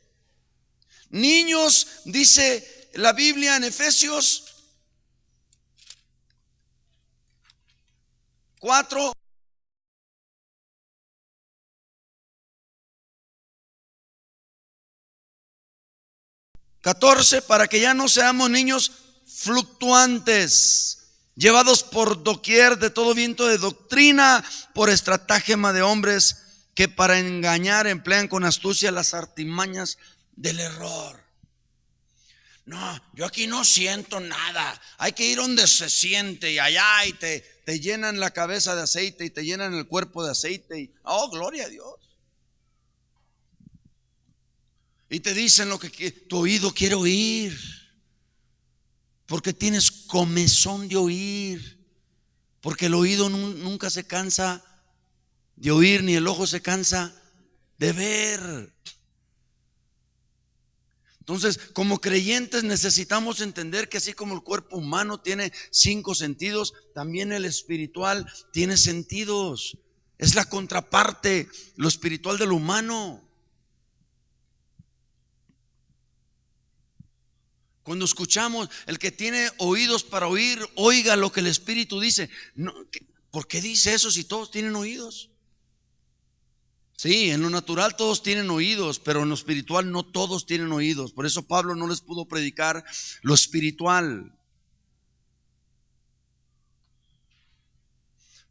Niños, dice la Biblia en Efesios 4. Para que ya no seamos niños fluctuantes, llevados por doquier de todo viento de doctrina, por estratagema de hombres que para engañar emplean con astucia las artimañas del error. No, yo aquí no siento nada. Hay que ir donde se siente y allá y te llenan la cabeza de aceite y te llenan el cuerpo de aceite y, oh, gloria a Dios. Y te dicen lo que tu oído quiere oír, porque tienes comezón de oír, porque el oído nunca se cansa de oír, ni el ojo se cansa de ver. Entonces, como creyentes necesitamos entender que así como el cuerpo humano tiene 5 sentidos, también el espiritual tiene sentidos. Es la contraparte, lo espiritual de lo humano. Cuando escuchamos, el que tiene oídos para oír, oiga lo que el Espíritu dice. No, ¿por qué dice eso si todos tienen oídos? Sí, en lo natural todos tienen oídos, pero en lo espiritual no todos tienen oídos. Por eso Pablo no les pudo predicar lo espiritual,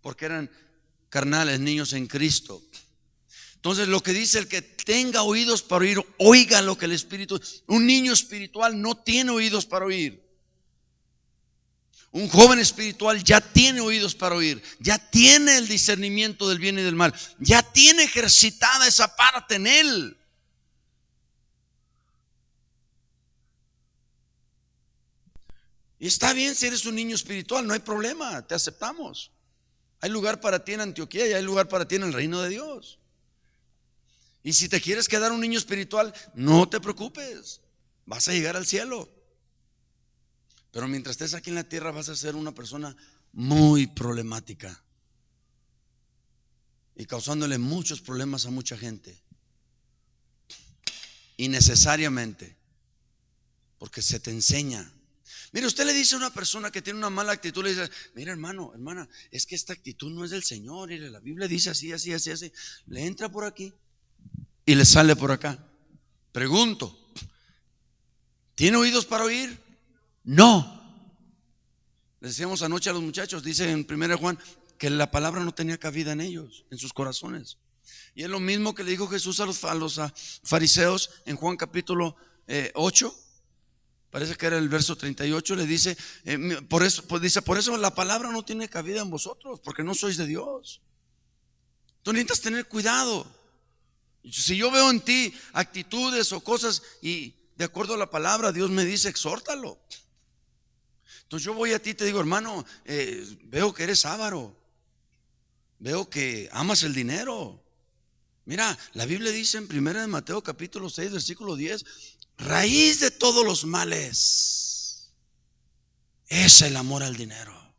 porque eran carnales, niños en Cristo. Entonces lo que dice, el que tenga oídos para oír, oiga lo que el Espíritu. Un niño espiritual no tiene oídos para oír. Un joven espiritual ya tiene oídos para oír, ya tiene el discernimiento del bien y del mal, ya tiene ejercitada esa parte en él. Y está bien si eres un niño espiritual, no hay problema, te aceptamos. Hay lugar para ti en Antioquía y hay lugar para ti en el reino de Dios. Y si te quieres quedar un niño espiritual, no te preocupes, vas a llegar al cielo. Pero mientras estés aquí en la tierra vas a ser una persona muy problemática y causándole muchos problemas a mucha gente, innecesariamente, porque se te enseña. Mire, usted le dice a una persona que tiene una mala actitud, le dice: mira, hermano, hermana, es que esta actitud no es del Señor, y la Biblia dice así, así, así, así. Le entra por aquí y le sale por acá. Pregunto: ¿tiene oídos para oír? No. Les decíamos anoche a los muchachos, dice en 1 Juan, que la palabra no tenía cabida en ellos, en sus corazones. Y es lo mismo que le dijo Jesús a los fariseos en Juan capítulo 8. Parece que era el verso 38. Le dice, por eso la palabra no tiene cabida en vosotros, porque no sois de Dios. Tú necesitas tener cuidado. Si yo veo en ti actitudes o cosas y de acuerdo a la palabra Dios me dice, exhórtalo. Entonces yo voy a ti y te digo: hermano, veo que eres avaro, veo que amas el dinero. Mira, la Biblia dice en 1 de Mateo capítulo 6 versículo 10: raíz de todos los males es el amor al dinero.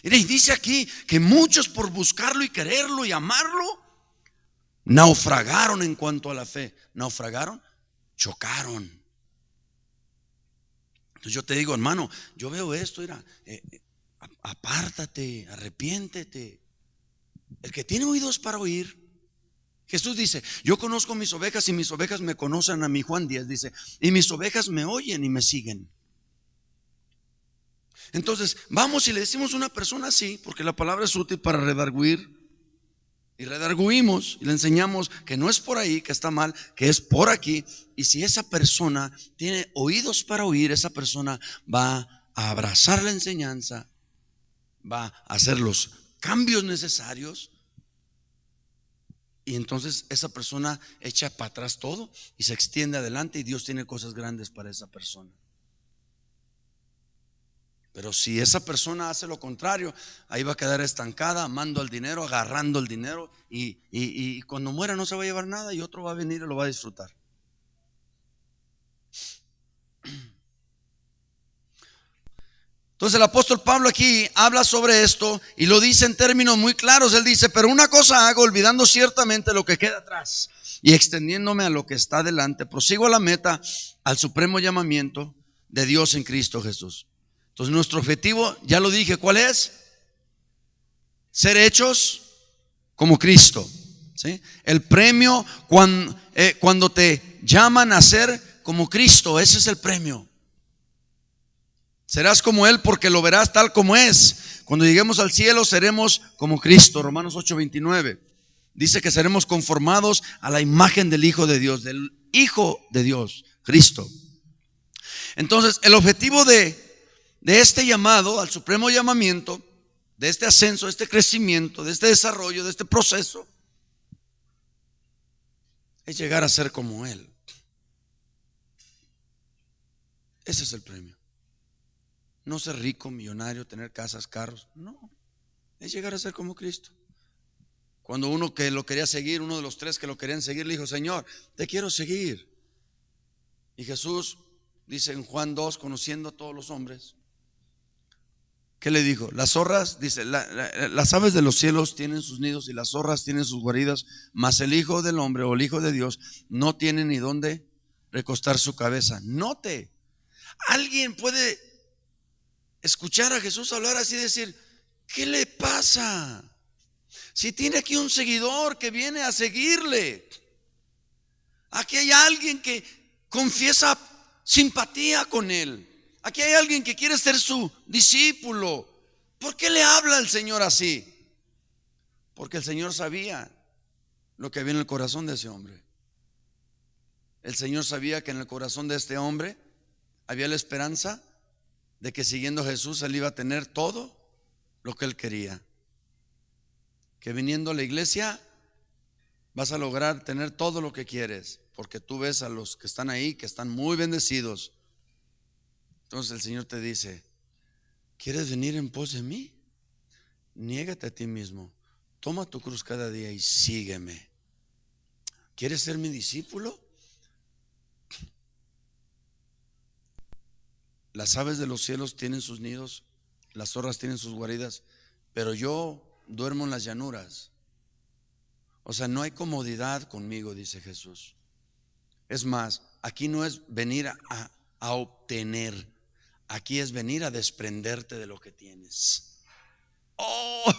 Y dice aquí que muchos, por buscarlo y quererlo y amarlo, naufragaron en cuanto a la fe. Naufragaron, chocaron. Entonces yo te digo: hermano, yo veo esto, mira, apártate, arrepiéntete. El que tiene oídos para oír. Jesús dice: yo conozco mis ovejas y mis ovejas me conocen a mí. Juan 10 dice: y mis ovejas me oyen y me siguen. Entonces vamos y le decimos a una persona así, porque la palabra es útil para redarguir, y redarguimos y le enseñamos que no es por ahí, que está mal, que es por aquí. Y si esa persona tiene oídos para oír, esa persona va a abrazar la enseñanza, va a hacer los cambios necesarios, y entonces esa persona echa para atrás todo y se extiende adelante, y Dios tiene cosas grandes para esa persona. Pero si esa persona hace lo contrario, ahí va a quedar estancada, amando al dinero, agarrando el dinero, y cuando muera no se va a llevar nada, y otro va a venir y lo va a disfrutar. Entonces el apóstol Pablo aquí habla sobre esto y lo dice en términos muy claros. Él dice: pero una cosa hago, olvidando ciertamente lo que queda atrás y extendiéndome a lo que está delante, prosigo a la meta, al supremo llamamiento de Dios en Cristo Jesús. Entonces nuestro objetivo, ya lo dije, ¿cuál es? Ser hechos como Cristo, ¿sí? El premio cuando te llaman a ser como Cristo, ese es el premio. Serás como Él porque lo verás tal como es. Cuando lleguemos al cielo seremos como Cristo. Romanos 8:29 dice que seremos conformados a la imagen del Hijo de Dios, del Hijo de Dios, Cristo. Entonces el objetivo de este llamado al supremo llamamiento, de este ascenso, de este crecimiento, de este desarrollo, de este proceso, es llegar a ser como Él. Ese es el premio. No ser rico, millonario, tener casas, carros. No, es llegar a ser como Cristo. Cuando uno que lo quería seguir, uno de los tres que lo querían seguir, le dijo: Señor, te quiero seguir. Y Jesús dice en Juan 2, conociendo a todos los hombres, ¿qué le dijo? Las zorras, dice, las aves de los cielos tienen sus nidos y las zorras tienen sus guaridas, mas el Hijo del Hombre o el Hijo de Dios no tiene ni dónde recostar su cabeza. Note, alguien puede escuchar a Jesús hablar así y decir: ¿qué le pasa? Si tiene aquí un seguidor que viene a seguirle, aquí hay alguien que confiesa simpatía con él, aquí hay alguien que quiere ser su discípulo. ¿Por qué le habla el Señor así? Porque el Señor sabía lo que había en el corazón de ese hombre. El Señor sabía que en el corazón de este hombre había la esperanza de que siguiendo a Jesús él iba a tener todo lo que él quería. Que viniendo a la iglesia vas a lograr tener todo lo que quieres, porque tú ves a los que están ahí, que están muy bendecidos. Entonces el Señor te dice: ¿quieres venir en pos de mí? Niégate a ti mismo, toma tu cruz cada día y sígueme. ¿Quieres ser mi discípulo? Las aves de los cielos tienen sus nidos, las zorras tienen sus guaridas, pero yo duermo en las llanuras. O sea, no hay comodidad conmigo, dice Jesús. Es más, aquí no es venir a obtener, aquí es venir a desprenderte de lo que tienes. ¡Oh!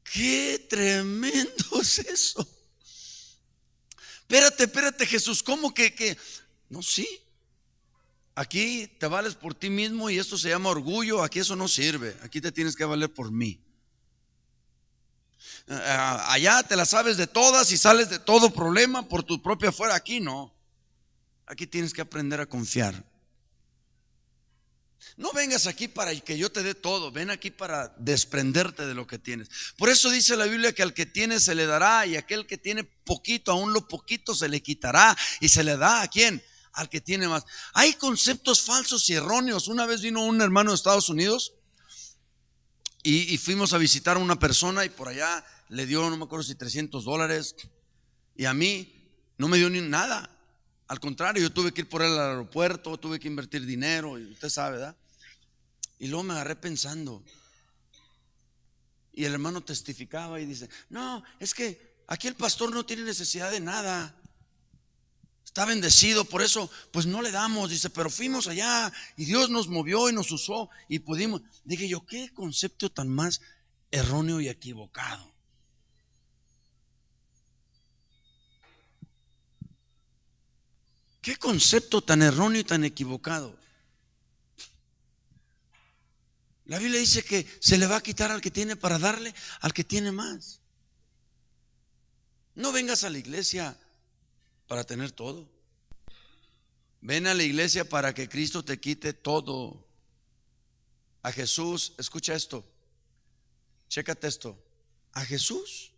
¡Qué tremendo es eso! Espérate, Jesús, ¿cómo que? No, sí. Aquí te vales por ti mismo y esto se llama orgullo. Aquí eso no sirve. Aquí te tienes que valer por mí. Allá te la sabes de todas y sales de todo problema por tu propia fuerza. Aquí no. Aquí tienes que aprender a confiar. No vengas aquí para que yo te dé todo. Ven aquí para desprenderte de lo que tienes. Por eso dice la Biblia que al que tiene se le dará, y aquel que tiene poquito, aún lo poquito se le quitará. Y se le da ¿a quién? Al que tiene más. Hay conceptos falsos y erróneos. Una vez vino un hermano de Estados Unidos y fuimos a visitar a una persona, y por allá le dio, no me acuerdo si $300, y a mí no me dio ni nada. Al contrario, yo tuve que ir por él al aeropuerto, tuve que invertir dinero, y usted sabe, ¿verdad? Y luego me agarré pensando, y el hermano testificaba y dice: no, es que aquí el pastor no tiene necesidad de nada, está bendecido, por eso pues no le damos. Dice: pero fuimos allá y Dios nos movió y nos usó y pudimos. Dije yo: qué concepto tan más erróneo y equivocado. Qué concepto tan erróneo y tan equivocado. La Biblia dice que se le va a quitar al que tiene para darle al que tiene más. No vengas a la iglesia para tener todo. Ven a la iglesia para que Cristo te quite todo. A Jesús, escucha esto, chécate esto. A Jesús,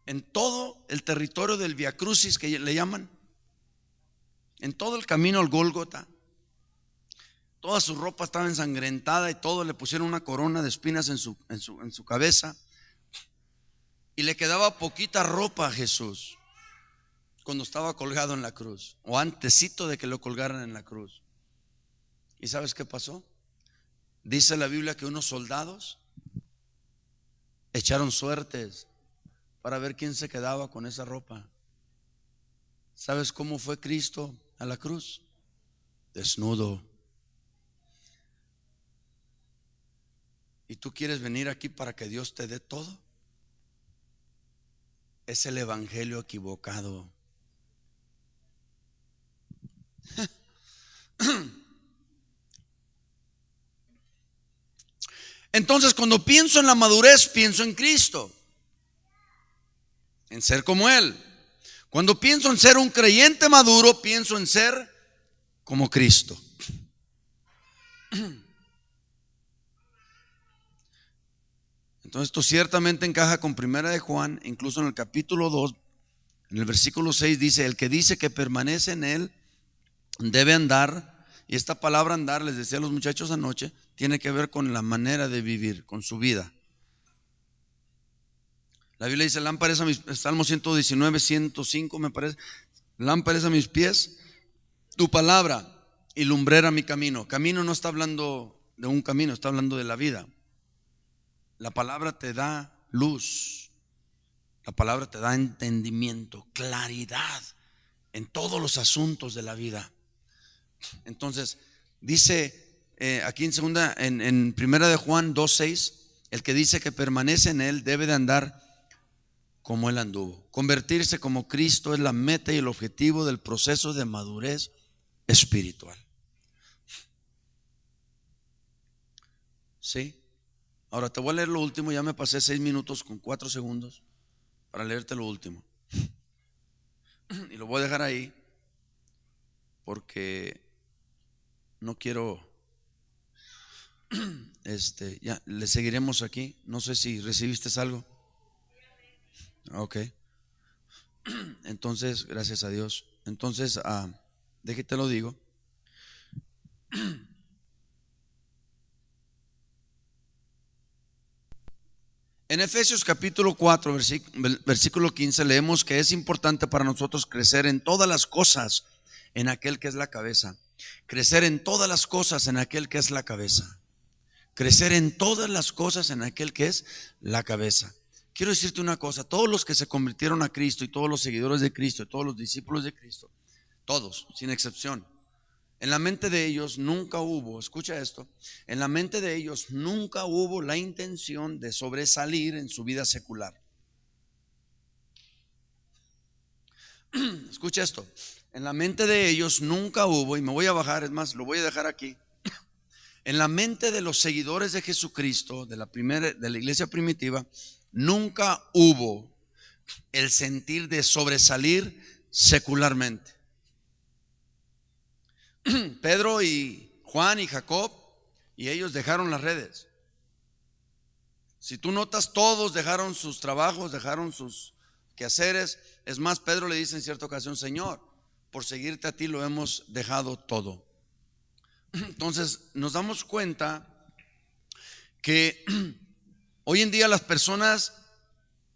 en todo el territorio del Via Crucis, que le llaman, en todo el camino al Gólgota, toda su ropa estaba ensangrentada y todo, le pusieron una corona de espinas en su cabeza, y le quedaba poquita ropa a Jesús cuando estaba colgado en la cruz, o antesito de que lo colgaran en la cruz. ¿Y sabes qué pasó? Dice la Biblia que unos soldados echaron suertes para ver quién se quedaba con esa ropa. ¿Sabes cómo fue Cristo a la cruz? Desnudo. ¿Y tú quieres venir aquí para que Dios te dé todo? Es el evangelio equivocado. Entonces, cuando pienso en la madurez, pienso en Cristo, en ser como Él. Cuando pienso en ser un creyente maduro, pienso en ser como Cristo. Entonces esto ciertamente encaja con Primera de Juan, incluso en el capítulo 2, en el versículo 6 dice: el que dice que permanece en Él debe andar. Y esta palabra andar, les decía a los muchachos anoche, tiene que ver con la manera de vivir, con su vida. La Biblia dice: lámpara es a mis, Salmo 119, 105 me parece: lámpara es a mis pies tu palabra y lumbrera mi camino. Camino no está hablando de un camino, está hablando de la vida. La palabra te da luz, la palabra te da entendimiento, claridad en todos los asuntos de la vida. Entonces dice aquí en Primera de Juan 2:6, el que dice que permanece en Él debe de andar como Él anduvo. Convertirse como Cristo es la meta y el objetivo del proceso de madurez espiritual. ¿Sí? Ahora te voy a leer lo último. Ya me pasé 6 minutos con 4 segundos para leerte lo último, y lo voy a dejar ahí porque no quiero, ya le seguiremos aquí. No sé si recibiste algo. Ok. Entonces, gracias a Dios. Entonces, déjate lo digo. En Efesios capítulo 4, versículo 15, leemos que es importante para nosotros crecer en todas las cosas en aquel que es la cabeza. Crecer en todas las cosas en aquel que es la cabeza. Crecer en todas las cosas en aquel que es la cabeza. Quiero decirte una cosa, todos los que se convirtieron a Cristo y todos los seguidores de Cristo y todos los discípulos de Cristo, todos, sin excepción, en la mente de ellos nunca hubo, escucha esto, en la mente de ellos nunca hubo la intención de sobresalir en su vida secular. Escucha esto, en la mente de ellos nunca hubo, y me voy a bajar, es más, lo voy a dejar aquí. En la mente de los seguidores de Jesucristo, de la iglesia primitiva, nunca hubo el sentir de sobresalir secularmente. Pedro y Juan y Jacob y ellos dejaron las redes. Si tú notas, todos dejaron sus trabajos, dejaron sus quehaceres. Es más, Pedro le dice en cierta ocasión: Señor, por seguirte a ti lo hemos dejado todo. Entonces nos damos cuenta que hoy en día las personas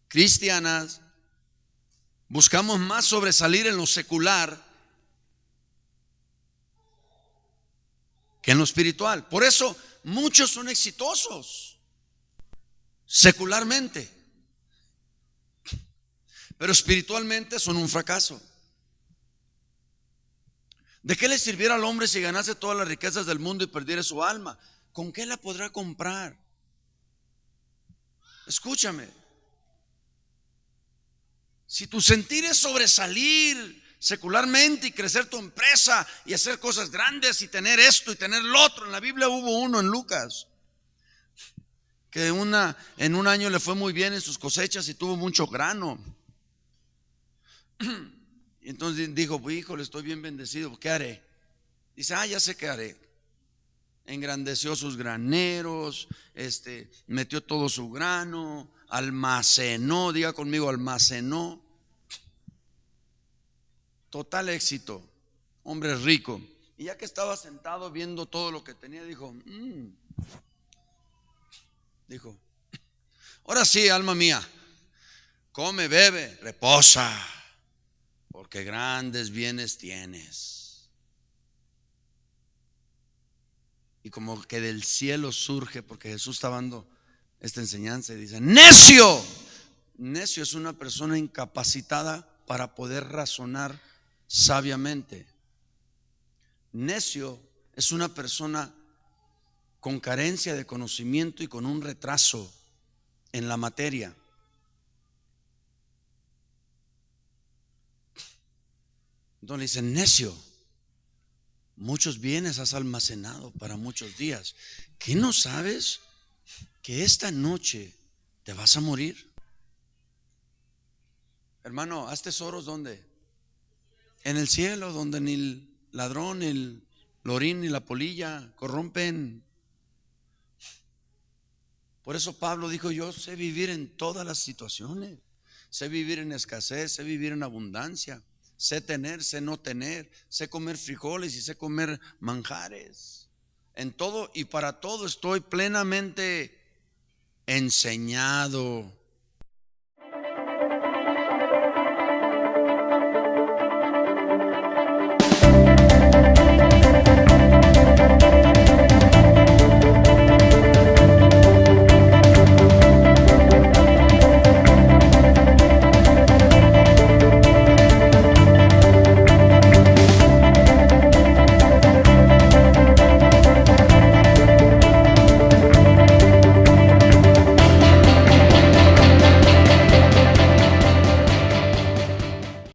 cristianas buscamos más sobresalir en lo secular que en lo espiritual. Por eso muchos son exitosos secularmente, pero espiritualmente son un fracaso. ¿De qué le sirviera al hombre si ganase todas las riquezas del mundo y perdiera su alma? ¿Con qué la podrá comprar? Escúchame. Si tu sentir es sobresalir secularmente y crecer tu empresa y hacer cosas grandes y tener esto y tener lo otro, en la Biblia hubo uno en Lucas que en un año le fue muy bien en sus cosechas y tuvo mucho grano. Y entonces dijo: pues, híjole, estoy bien bendecido, ¿qué haré? Dice: ya sé qué haré. Engrandeció sus graneros, metió todo su grano, almacenó, diga conmigo, almacenó. Total éxito, hombre rico. Y ya que estaba sentado viendo todo lo que tenía, dijo: ahora sí, alma mía, come, bebe, reposa, porque grandes bienes tienes. Y como que del cielo surge, porque Jesús está dando esta enseñanza y dice: necio. Necio es una persona incapacitada para poder razonar sabiamente. Necio es una persona con carencia de conocimiento y con un retraso en la materia. Entonces le dicen: necio, muchos bienes has almacenado para muchos días. ¿Qué no sabes que esta noche te vas a morir? Hermano, haz tesoros ¿dónde? En el cielo, donde ni el ladrón, ni el lorín, ni la polilla corrompen. Por eso Pablo dijo: yo sé vivir en todas las situaciones. Sé vivir en escasez, sé vivir en abundancia. Sé tener, sé no tener. Sé comer frijoles y sé comer manjares. En todo y para todo estoy plenamente enseñado.